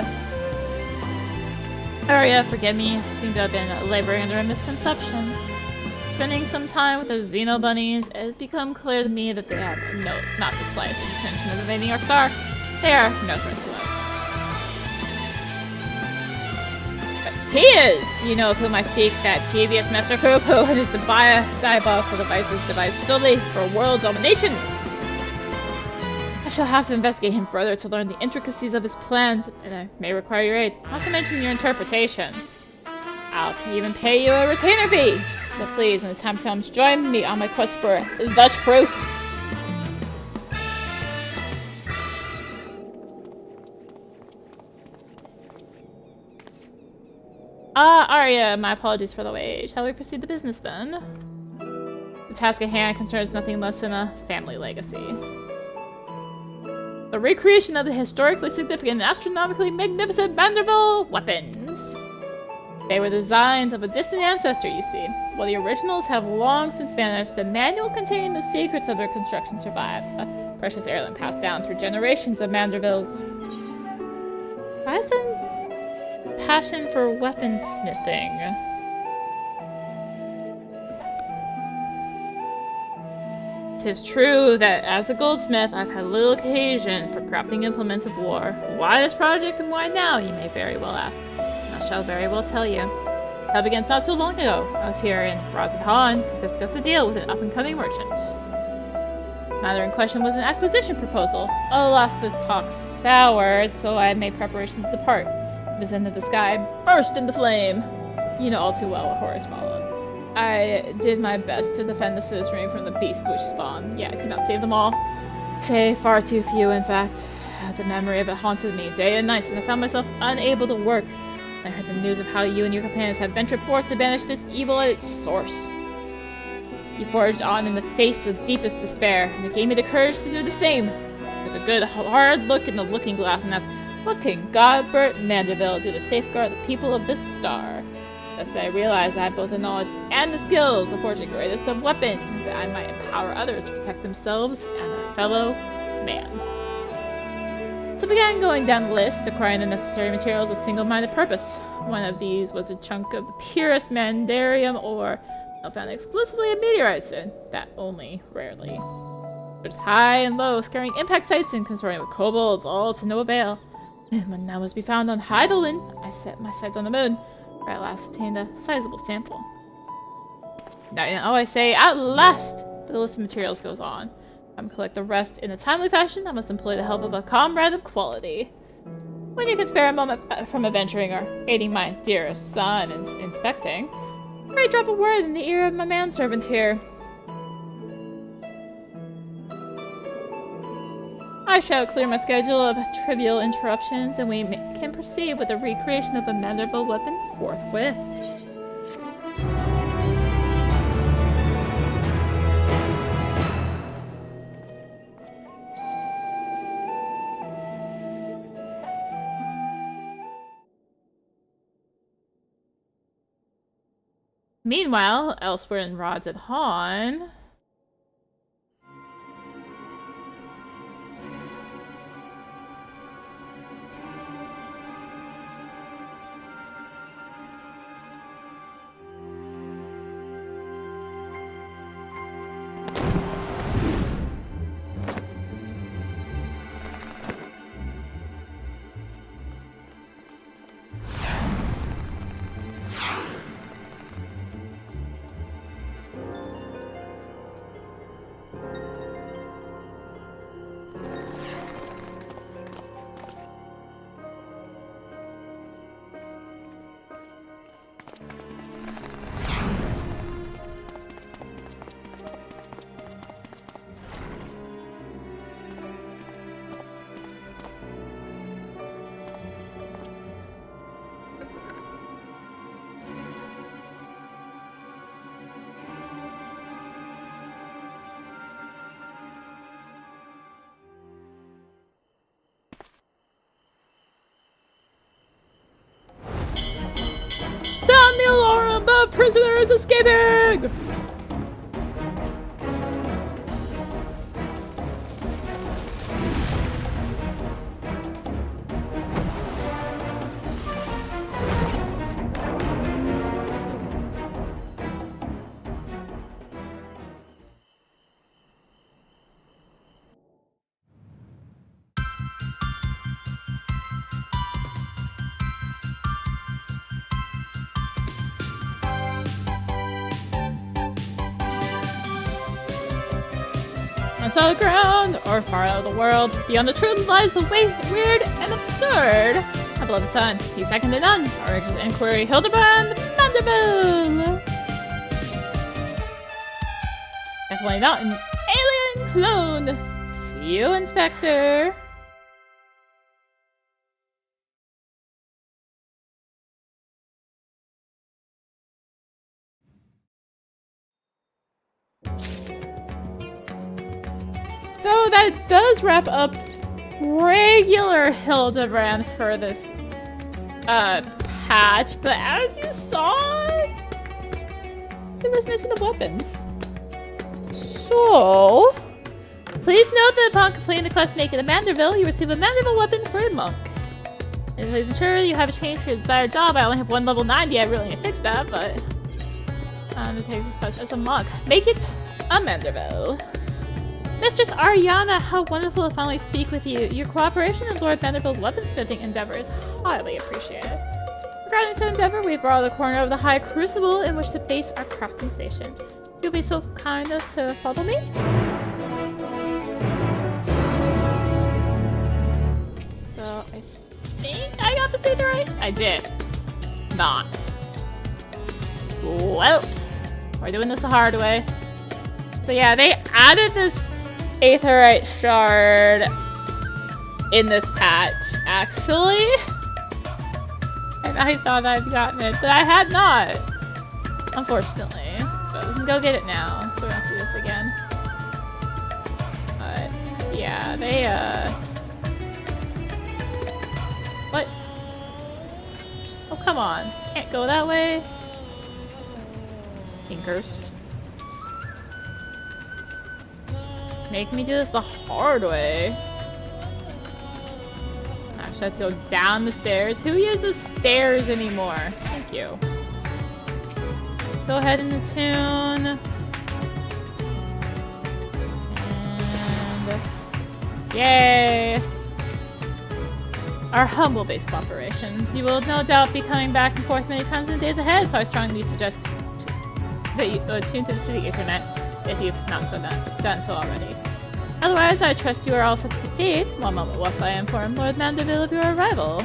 Arya, forgive me, I seem to have been laboring under a misconception. Spending some time with the Xeno bunnies, it has become clear to me that they have not the slightest intention of invading our star. They are no threat to us. But he is! You know of whom I speak, that devious Master Poo-Poo and his diabolical devices devised solely for world domination. I shall have to investigate him further to learn the intricacies of his plans, and I may require your aid, not to mention your interpretation. I'll even pay you a retainer fee! So please, when the time comes, join me on my quest for the truth. Ah, Arya, my apologies for the wait. Shall we proceed to business then? The task at hand concerns nothing less than a family legacy. The recreation of the historically significant and astronomically magnificent Vanderbilt weapons. They were designs of a distant ancestor, you see. While the originals have long since vanished, the manual containing the secrets of their construction survive. A precious heirloom passed down through generations of Mandervilles. Why is there passion for weaponsmithing? Tis true that as a goldsmith, I've had little occasion for crafting implements of war. Why this project and why now, you may very well ask. And I shall very well tell you. That began not so long ago. I was here in Razadhan to discuss a deal with an up-and-coming merchant. The matter in question was an acquisition proposal. Alas, the talk soured, so I made preparations to depart. The vision of the sky burst into flame. You know all too well what horrors followed. I did my best to defend the citizenry from the beast which spawned, yet I could not save them all. Say, far too few, in fact. The memory of it haunted me day and night, and I found myself unable to work. I heard the news of how you and your companions had ventured forth to banish this evil at its source. You forged on in the face of deepest despair, and it gave me the courage to do the same. I took a good, hard look in the looking glass and asked, what can Godbert Manderville do to safeguard the people of this star? Thus I realized I had both the knowledge and the skills to forge the greatest of weapons, that I might empower others to protect themselves and their fellow man. So I began going down the list, acquiring the necessary materials with single-minded purpose. One of these was a chunk of the purest mandarium ore, found exclusively in meteorites, and that only rarely. There's high and low, scaring impact sites and consorting with kobolds, all to no avail. And when that was to be found on Hildibrand, I set my sights on the moon, where I at last attained a sizable sample. Now, I say, at last! But the list of materials goes on. If I'm to collect the rest in a timely fashion, I must employ the help of a comrade of quality. When you can spare a moment from adventuring or aiding my dearest son in inspecting, pray drop a word in the ear of my manservant here. I shall clear my schedule of trivial interruptions, and we can proceed with the recreation of a Manderville weapon forthwith. Meanwhile, elsewhere in Razadhan, sound the alarm! The prisoner is escaping! On solid ground, or far out of the world, beyond the truth lies the weird and absurd. My beloved son, he's second to none. Our urgent inquiry, Hildibrand, Manderville. Definitely not an alien clone. See you, Inspector. that does wrap up regular Hildibrand for this patch, but as you saw, it was missing the weapons. So, please note that upon completing the quest Make It a Manderville, you receive a Manderville weapon for a monk. And please ensure you have a change for your desired job. I only have one level 90, I really need to fix that, but I'm gonna take this quest as a monk. Make it a Manderville. Mistress Ariana, how wonderful to finally speak with you. Your cooperation in Lord Manderville's weaponsmithing endeavor is highly appreciated. Regarding this endeavor, we've borrowed a corner of the High Crucible in which to base our crafting station. You'll be so kind as to follow me? So, I think I got this either right? I did. Not. Well, we're doing this the hard way. So yeah, they added this Aetherite shard in this patch, actually. And I thought I'd gotten it, but I had not. Unfortunately. But we can go get it now, so we don't have to do this again. But yeah, they what? Oh, come on. Can't go that way. Stinkers. Make me do this the hard way. Actually, I have to go down the stairs. Who uses stairs anymore? Thank you. Go ahead and attune. And yay! Our humble base of operations. You will no doubt be coming back and forth many times in the days ahead, so I strongly suggest that you attune to the city internet if you've not done so already. Otherwise, I trust you are all set to proceed. One moment whilst I inform Lord Manderville of your arrival.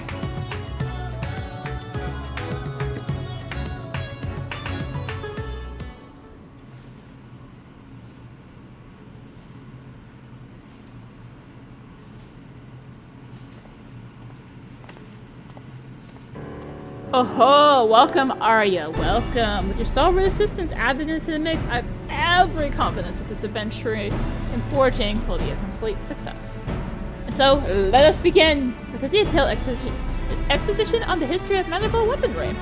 Oh-ho! Welcome, Arya. Welcome. With your stalwart assistance added into the mix, I have every confidence that this adventure in forging will be a complete success. And so, let us begin with a detailed exposition on the history of Manderville weaponry.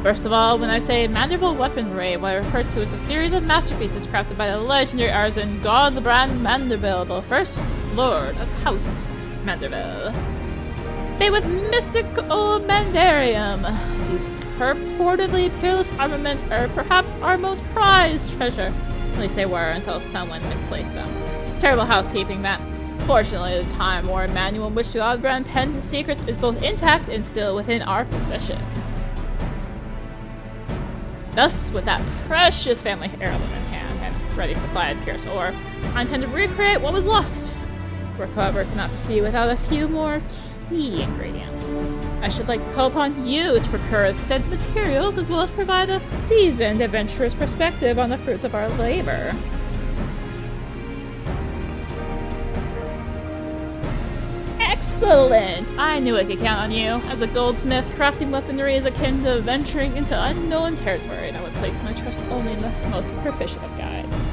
First of all, when I say Manderville weaponry, what I refer to is a series of masterpieces crafted by the legendary artisan Hildibrand Manderville, the first lord of House Manderville. Made with mystical Mandarium, these purportedly peerless armaments are perhaps our most prized treasure. At least they were until someone misplaced them. Terrible housekeeping, that. Fortunately, the time or manual in which Hildibrand penned his secrets is both intact and still within our possession. Thus, with that precious family heirloom in hand and ready supplied Pierce ore, I intend to recreate what was lost. Work, however, cannot proceed without a few more key ingredients. I should like to call upon you to procure extensive materials as well as provide a seasoned, adventurous perspective on the fruits of our labor. Excellent! I knew I could count on you. As a goldsmith, crafting weaponry is akin to venturing into unknown territory, and I would place my trust only in the most proficient of guides.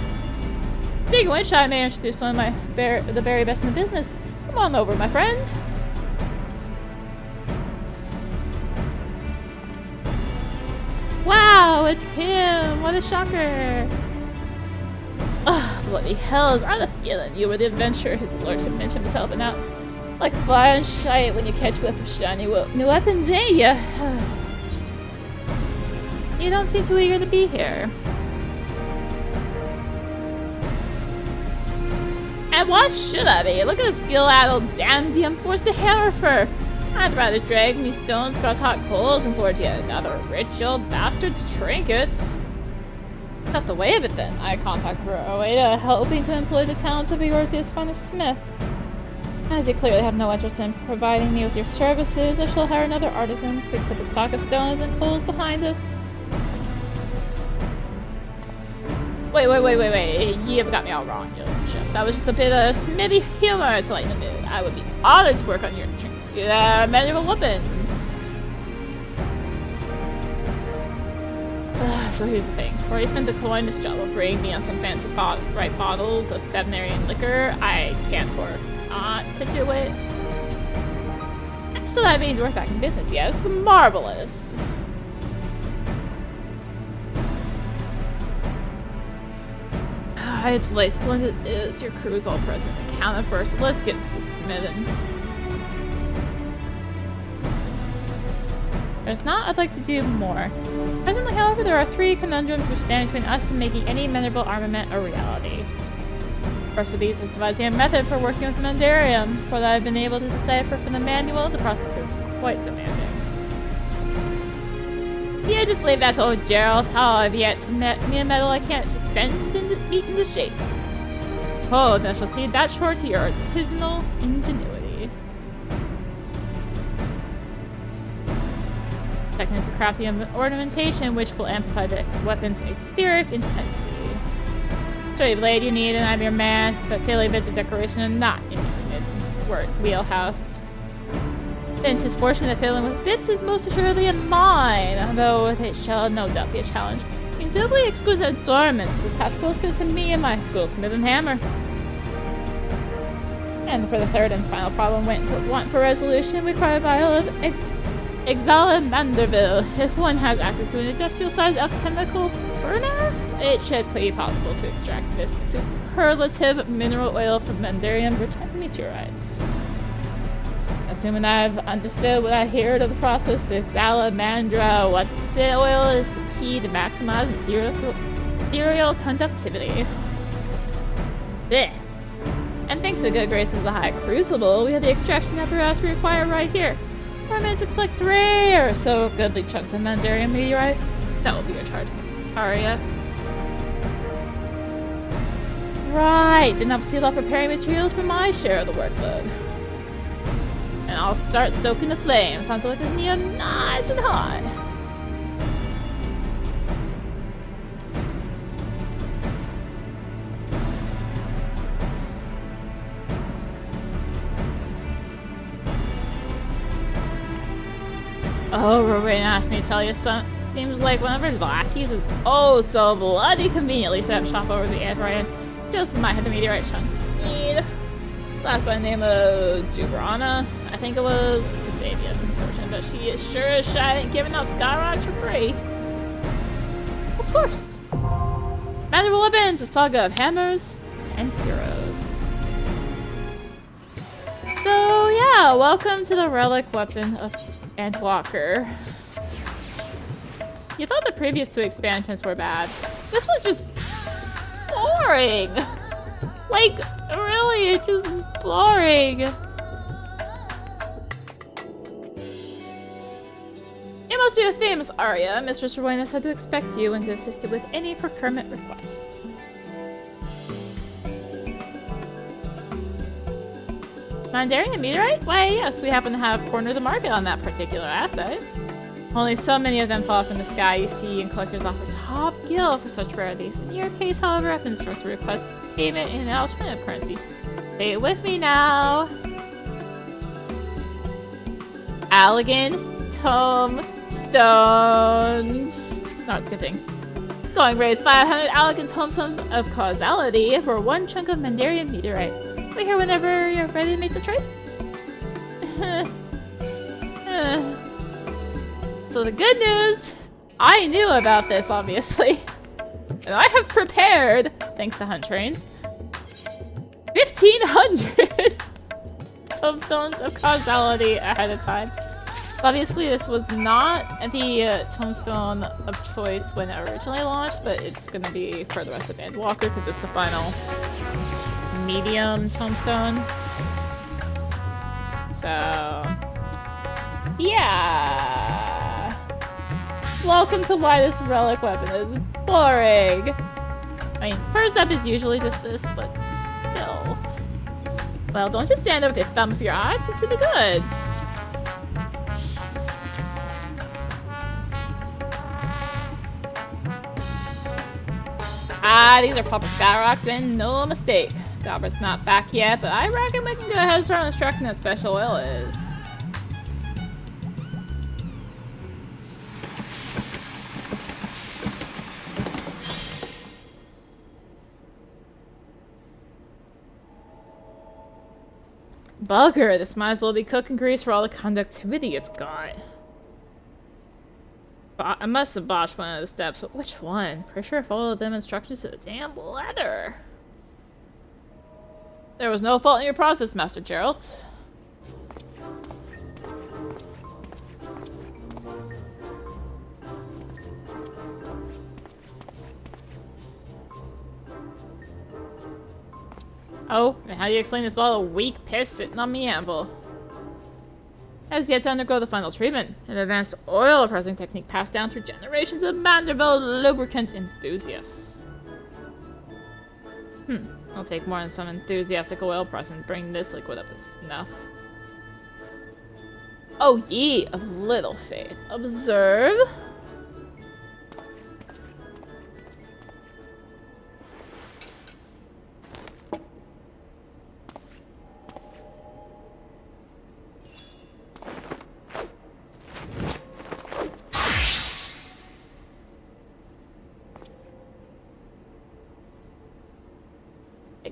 Speaking of which, I may introduce one of the very best in the business. Come on over, my friend. Wow, it's him! What a shocker! Ugh, bloody hells, I had a feeling you were the adventurer his lordship mentioned himself, and now, like fly and shite when you catch whiff of shiny new weapons, ain't ya? You don't seem too eager to be here. And why should I be? Look at this gill-addled dandy I'm forced to hammer for. I'd rather drag me stones across hot coals and forge yet another rich old bastard's trinkets. Got the way of it then. I contacted Roeda, hoping to employ the talents of Eorzea's finest smith. As you clearly have no interest in providing me with your services, I shall hire another artisan who can put the stock of stones and coals behind us. Wait. You've got me all wrong, your lordship. That was just a bit of smithy humor to lighten the mood. I would be honored to work on your manual weapons. So here's the thing. Already spent the coin, this job will bring me on some fancy right bottles of Thebnarian liquor. I can't afford not to do it. So that means we're back in business, yes? Marvelous. It's late. Splendid news. Your crew is all present and accounted for, so let's get to smithing. There's not, I'd like to do more. Presently, however, there are 3 conundrums which stand between us and making any maneuverable armament a reality. First of these is devising a method for working with Mandarium. For that I've been able to decipher from the manual, the process is quite demanding. Yeah, just leave that to old Gerald. How I've yet to meet me a metal I can't bend and beat into shape. Oh, then I shall see that short to your artisanal ingenuity. Second is the crafting of ornamentation, which will amplify the weapon's etheric intensity. Straight blade you need, and I'm your man, but fairly bits of decoration are not in Miss Midden's work wheelhouse. Since his fortune of filling with bits is most assuredly in mine, though it shall no doubt be a challenge. Incredibly exquisite adornments is a task closer to me and my goldsmith and hammer. And for the third and final problem, want for resolution, we require a vial of Exalamanderville. If one has access to an industrial-sized alchemical furnace, it should be possible to extract this superlative mineral oil from Mandarium-rich meteorites. Assuming I've understood what I heard of the process, the Exalamandra what's it oil is the key to maximize ethereal conductivity. Blech. And thanks to the good graces of the High Crucible, we have the extraction apparatus we require right here. 4 minutes to collect 3 or so goodly chunks of Mandarium meteorite. That will be your charge, Arya. Right, then I'll see about preparing materials for my share of the workload. And I'll start stoking the flames. Sounds like it's nice and hot. Oh, Rowan asked me to tell you something. Seems like one of her lackeys is oh so bloody conveniently set up shop over the Android. Just might have the meteorite chunks we need. Last by the name of Jubrana. I think it was Katsavia, some certain, but she is sure as shit ain't giving out skyrocks for free. Of course. Mandible Weapons, a saga of hammers and heroes. So yeah, welcome to the Relic weapon of Endwalker. You thought the previous 2 expansions were bad. This one's just boring. Like, really, it's just boring. You must be a famous Arya. Mistress Rowena said to expect you and to assist you with any procurement requests. Mandarian meteorite? Why, yes, we happen to have cornered the market on that particular asset. Only so many of them fall from the sky, you see, and collectors offer top gill for such rarities. In your case, however, I've been instructed to request payment in an alternative currency. Say it with me now. Allegan tomestones. No, it's a good thing. Going to raise 500 Allegan tomestones of causality for 1 chunk of Mandarian meteorite. We're here whenever you're ready to make the trade. So the good news, I knew about this, obviously. And I have prepared, thanks to Hunt Trains, 1,500 tomestones of causality ahead of time. Obviously, this was not the tombstone of choice when it originally launched, but it's going to be for the rest of Endwalker because it's the final medium tombstone. So, yeah. Welcome to why this relic weapon is boring. I mean, first up is usually just this, but still. Well, don't just stand there with your thumb of your eyes and see the goods. Ah, these are proper skyrocks and no mistake. Daubert's not back yet, but I reckon we can go ahead and start instructing that special oil is. Bugger, this might as well be cooking grease for all the conductivity it's got. I must have botched one of the steps, but which one? Pretty sure I followed them instructions to the damn letter. There was no fault in your process, Master Gerald. Oh, and how do you explain this bottle of weak piss sitting on me anvil? Has yet to undergo the final treatment, an advanced oil pressing technique passed down through generations of Manderville lubricant enthusiasts. It'll take more than some enthusiastic oil press and bring this liquid up to snuff. Oh, ye of little faith, observe.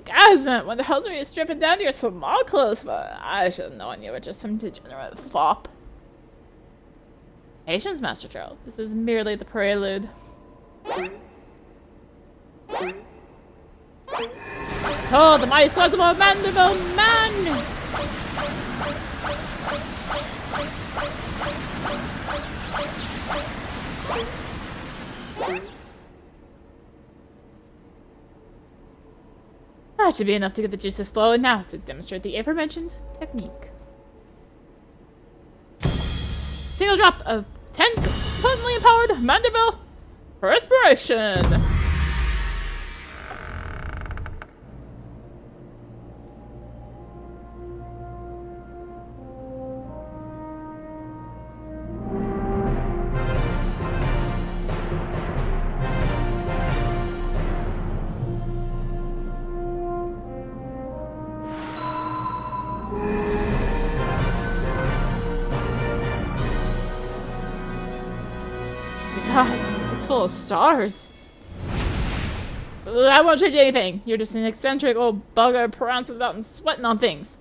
Gasman, what the hell's are you stripping down to your small clothes for? I should have known you were just some degenerate fop. Patience, Master Gerald. This is merely the prelude. Oh, the mighty squads of our Manderville man! That should be enough to get the juices flowing now to demonstrate the aforementioned technique. Single drop of 10 potently empowered Manderville perspiration. God, it's full of stars. That won't change anything. You're just an eccentric old bugger prancing about and sweating on things.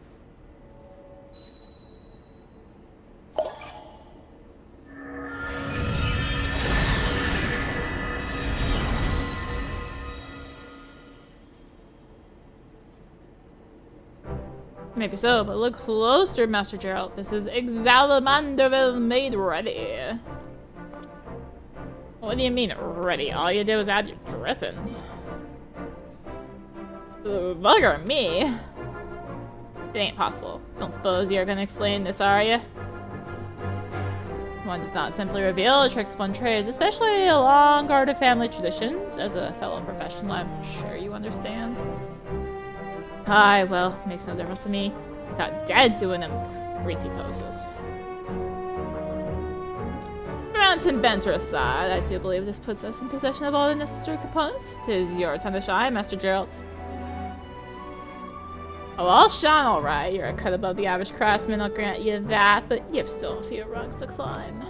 Maybe so, but look closer, Master Gerald. This is XIV Manderville made ready. What do you mean, ready? All you did was add your drippings. Bugger me. It ain't possible. Don't suppose you're gonna explain this, are you? One does not simply reveal the tricks of one trades, especially along guarded family traditions. As a fellow professional, I'm sure you understand. Aye, well, makes no difference to me. I got dead doing them creepy poses. Rants and banter aside, I do believe this puts us in possession of all the necessary components. 'Tis your time to shine, Master Gerald. Oh, I'll shine alright. You're a cut above the average craftsman, I'll grant you that, but you've still a few rungs to climb.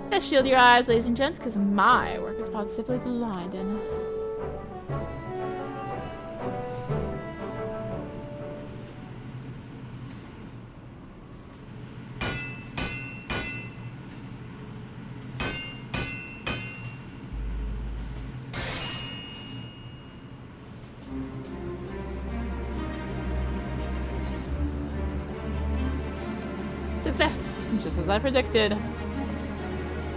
Just shield your eyes, ladies and gents, because my work is positively blinding. Success! Just as I predicted.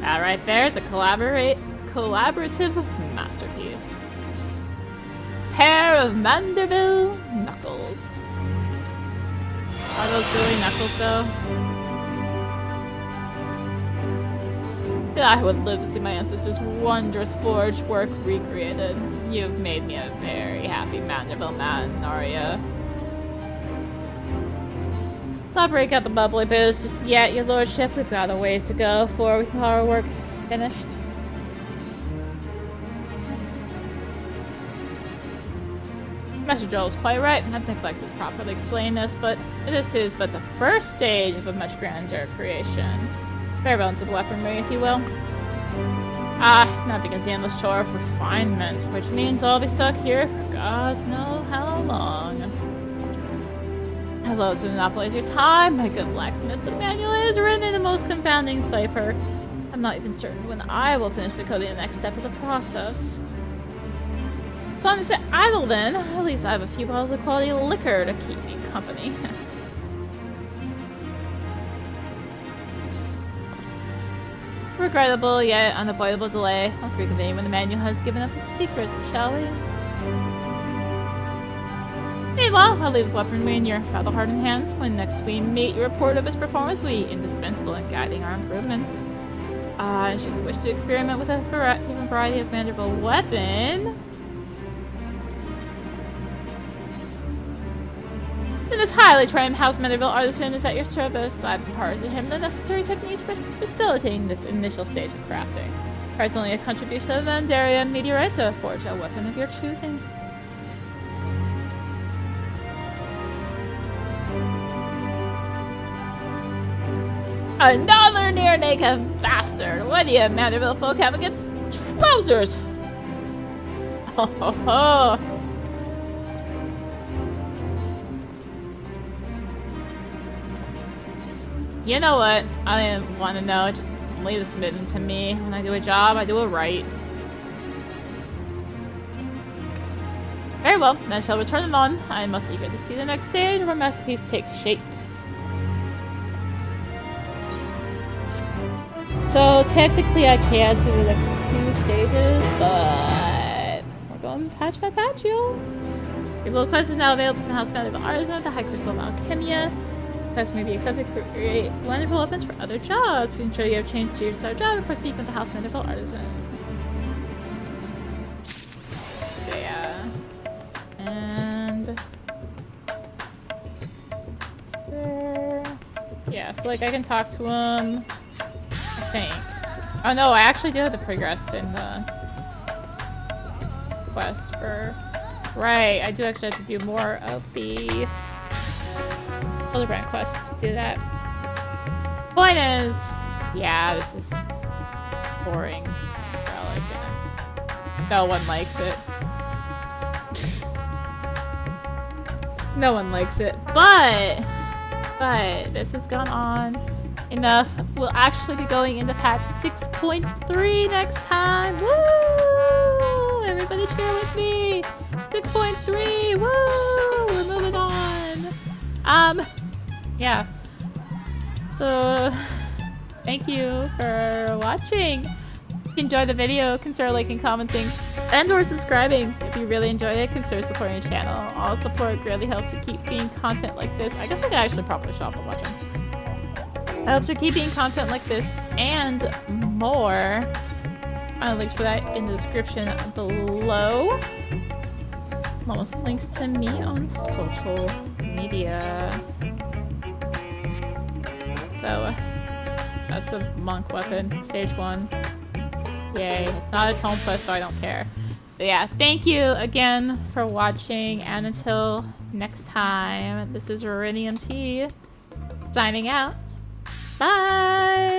That right there is a collaborative masterpiece. Pair of Manderville knuckles. Are those really knuckles, though? I would live to see my ancestors' wondrous forged work recreated. You've made me a very happy Manderville man, Arya. Let's not break out the bubbly booze just yet, your lordship. We've got a ways to go before we call our work finished. Master Joel is quite right. I've neglected to properly explain this, but this is but the first stage of a much grander creation. Farewell into the weaponry, if you will. Now begins the endless chore of refinement, which means I'll be stuck here for God knows how long. Hello to monopolize your time, my good blacksmith. The manual is written in the most confounding cipher. I'm not even certain when I will finish decoding the next step of the process. Time to sit idle then. At least I have a few bottles of quality liquor to keep me company. Regrettable yet unavoidable delay. Let's reconvene when the manual has given up its secrets, shall we? Meanwhile, I'll leave the weaponry in your battle-hardened hands. When next we meet, your report of its performance will be indispensable in guiding our improvements. Should you wish to experiment with a different variety of mandible weapon, then this highly trained House Mandible artisan is at your service. I've imparted to him the necessary techniques for facilitating this initial stage of crafting. Requires only a contribution of Vandaria meteorite to forge a weapon of your choosing. Another near-naked bastard! What do you Manderville folk have against trousers? Ho ho ho! You know what? I didn't want to know. Just leave the smitten to me. When I do a job, I do it right. Very well, then I shall return it on. I am most eager to see the next stage where masterpiece takes shape. So technically I can do the next 2 stages, but we're going patch by patch, yo. Your little quest is now available from House Mandible Artisan, the High Crystal of Alchemia. Quest may be accepted to create wonderful weapons for other jobs. We can show you have changed to your desired job before speaking with the House Mandible Artisan. Yeah. And there. Yeah, so like I can talk to him. I think. Oh no, I actually do have the progress in the quest for... Right, I do actually have to do more of the Hildibrand quest to do that. Point is, yeah, this is boring. Relic. No one likes it. No one likes it, but this has gone on enough. We'll actually be going into patch 6.3 next time. Woo! Everybody cheer with me. 6.3. Woo! We're moving on. Yeah. So, thank you for watching. If you enjoyed the video, consider liking, commenting, and/or subscribing. If you really enjoyed it, consider supporting the channel. All support greatly helps to keep being content like this. I guess I could actually probably shop a weapon. Helps with keeping content like this and more. Find links for that in the description below, along with links to me on social media. So that's the monk weapon, stage 1. Yay! It's not a tome quest, so I don't care. But yeah, thank you again for watching, and until next time, this is rinimt signing out. Bye!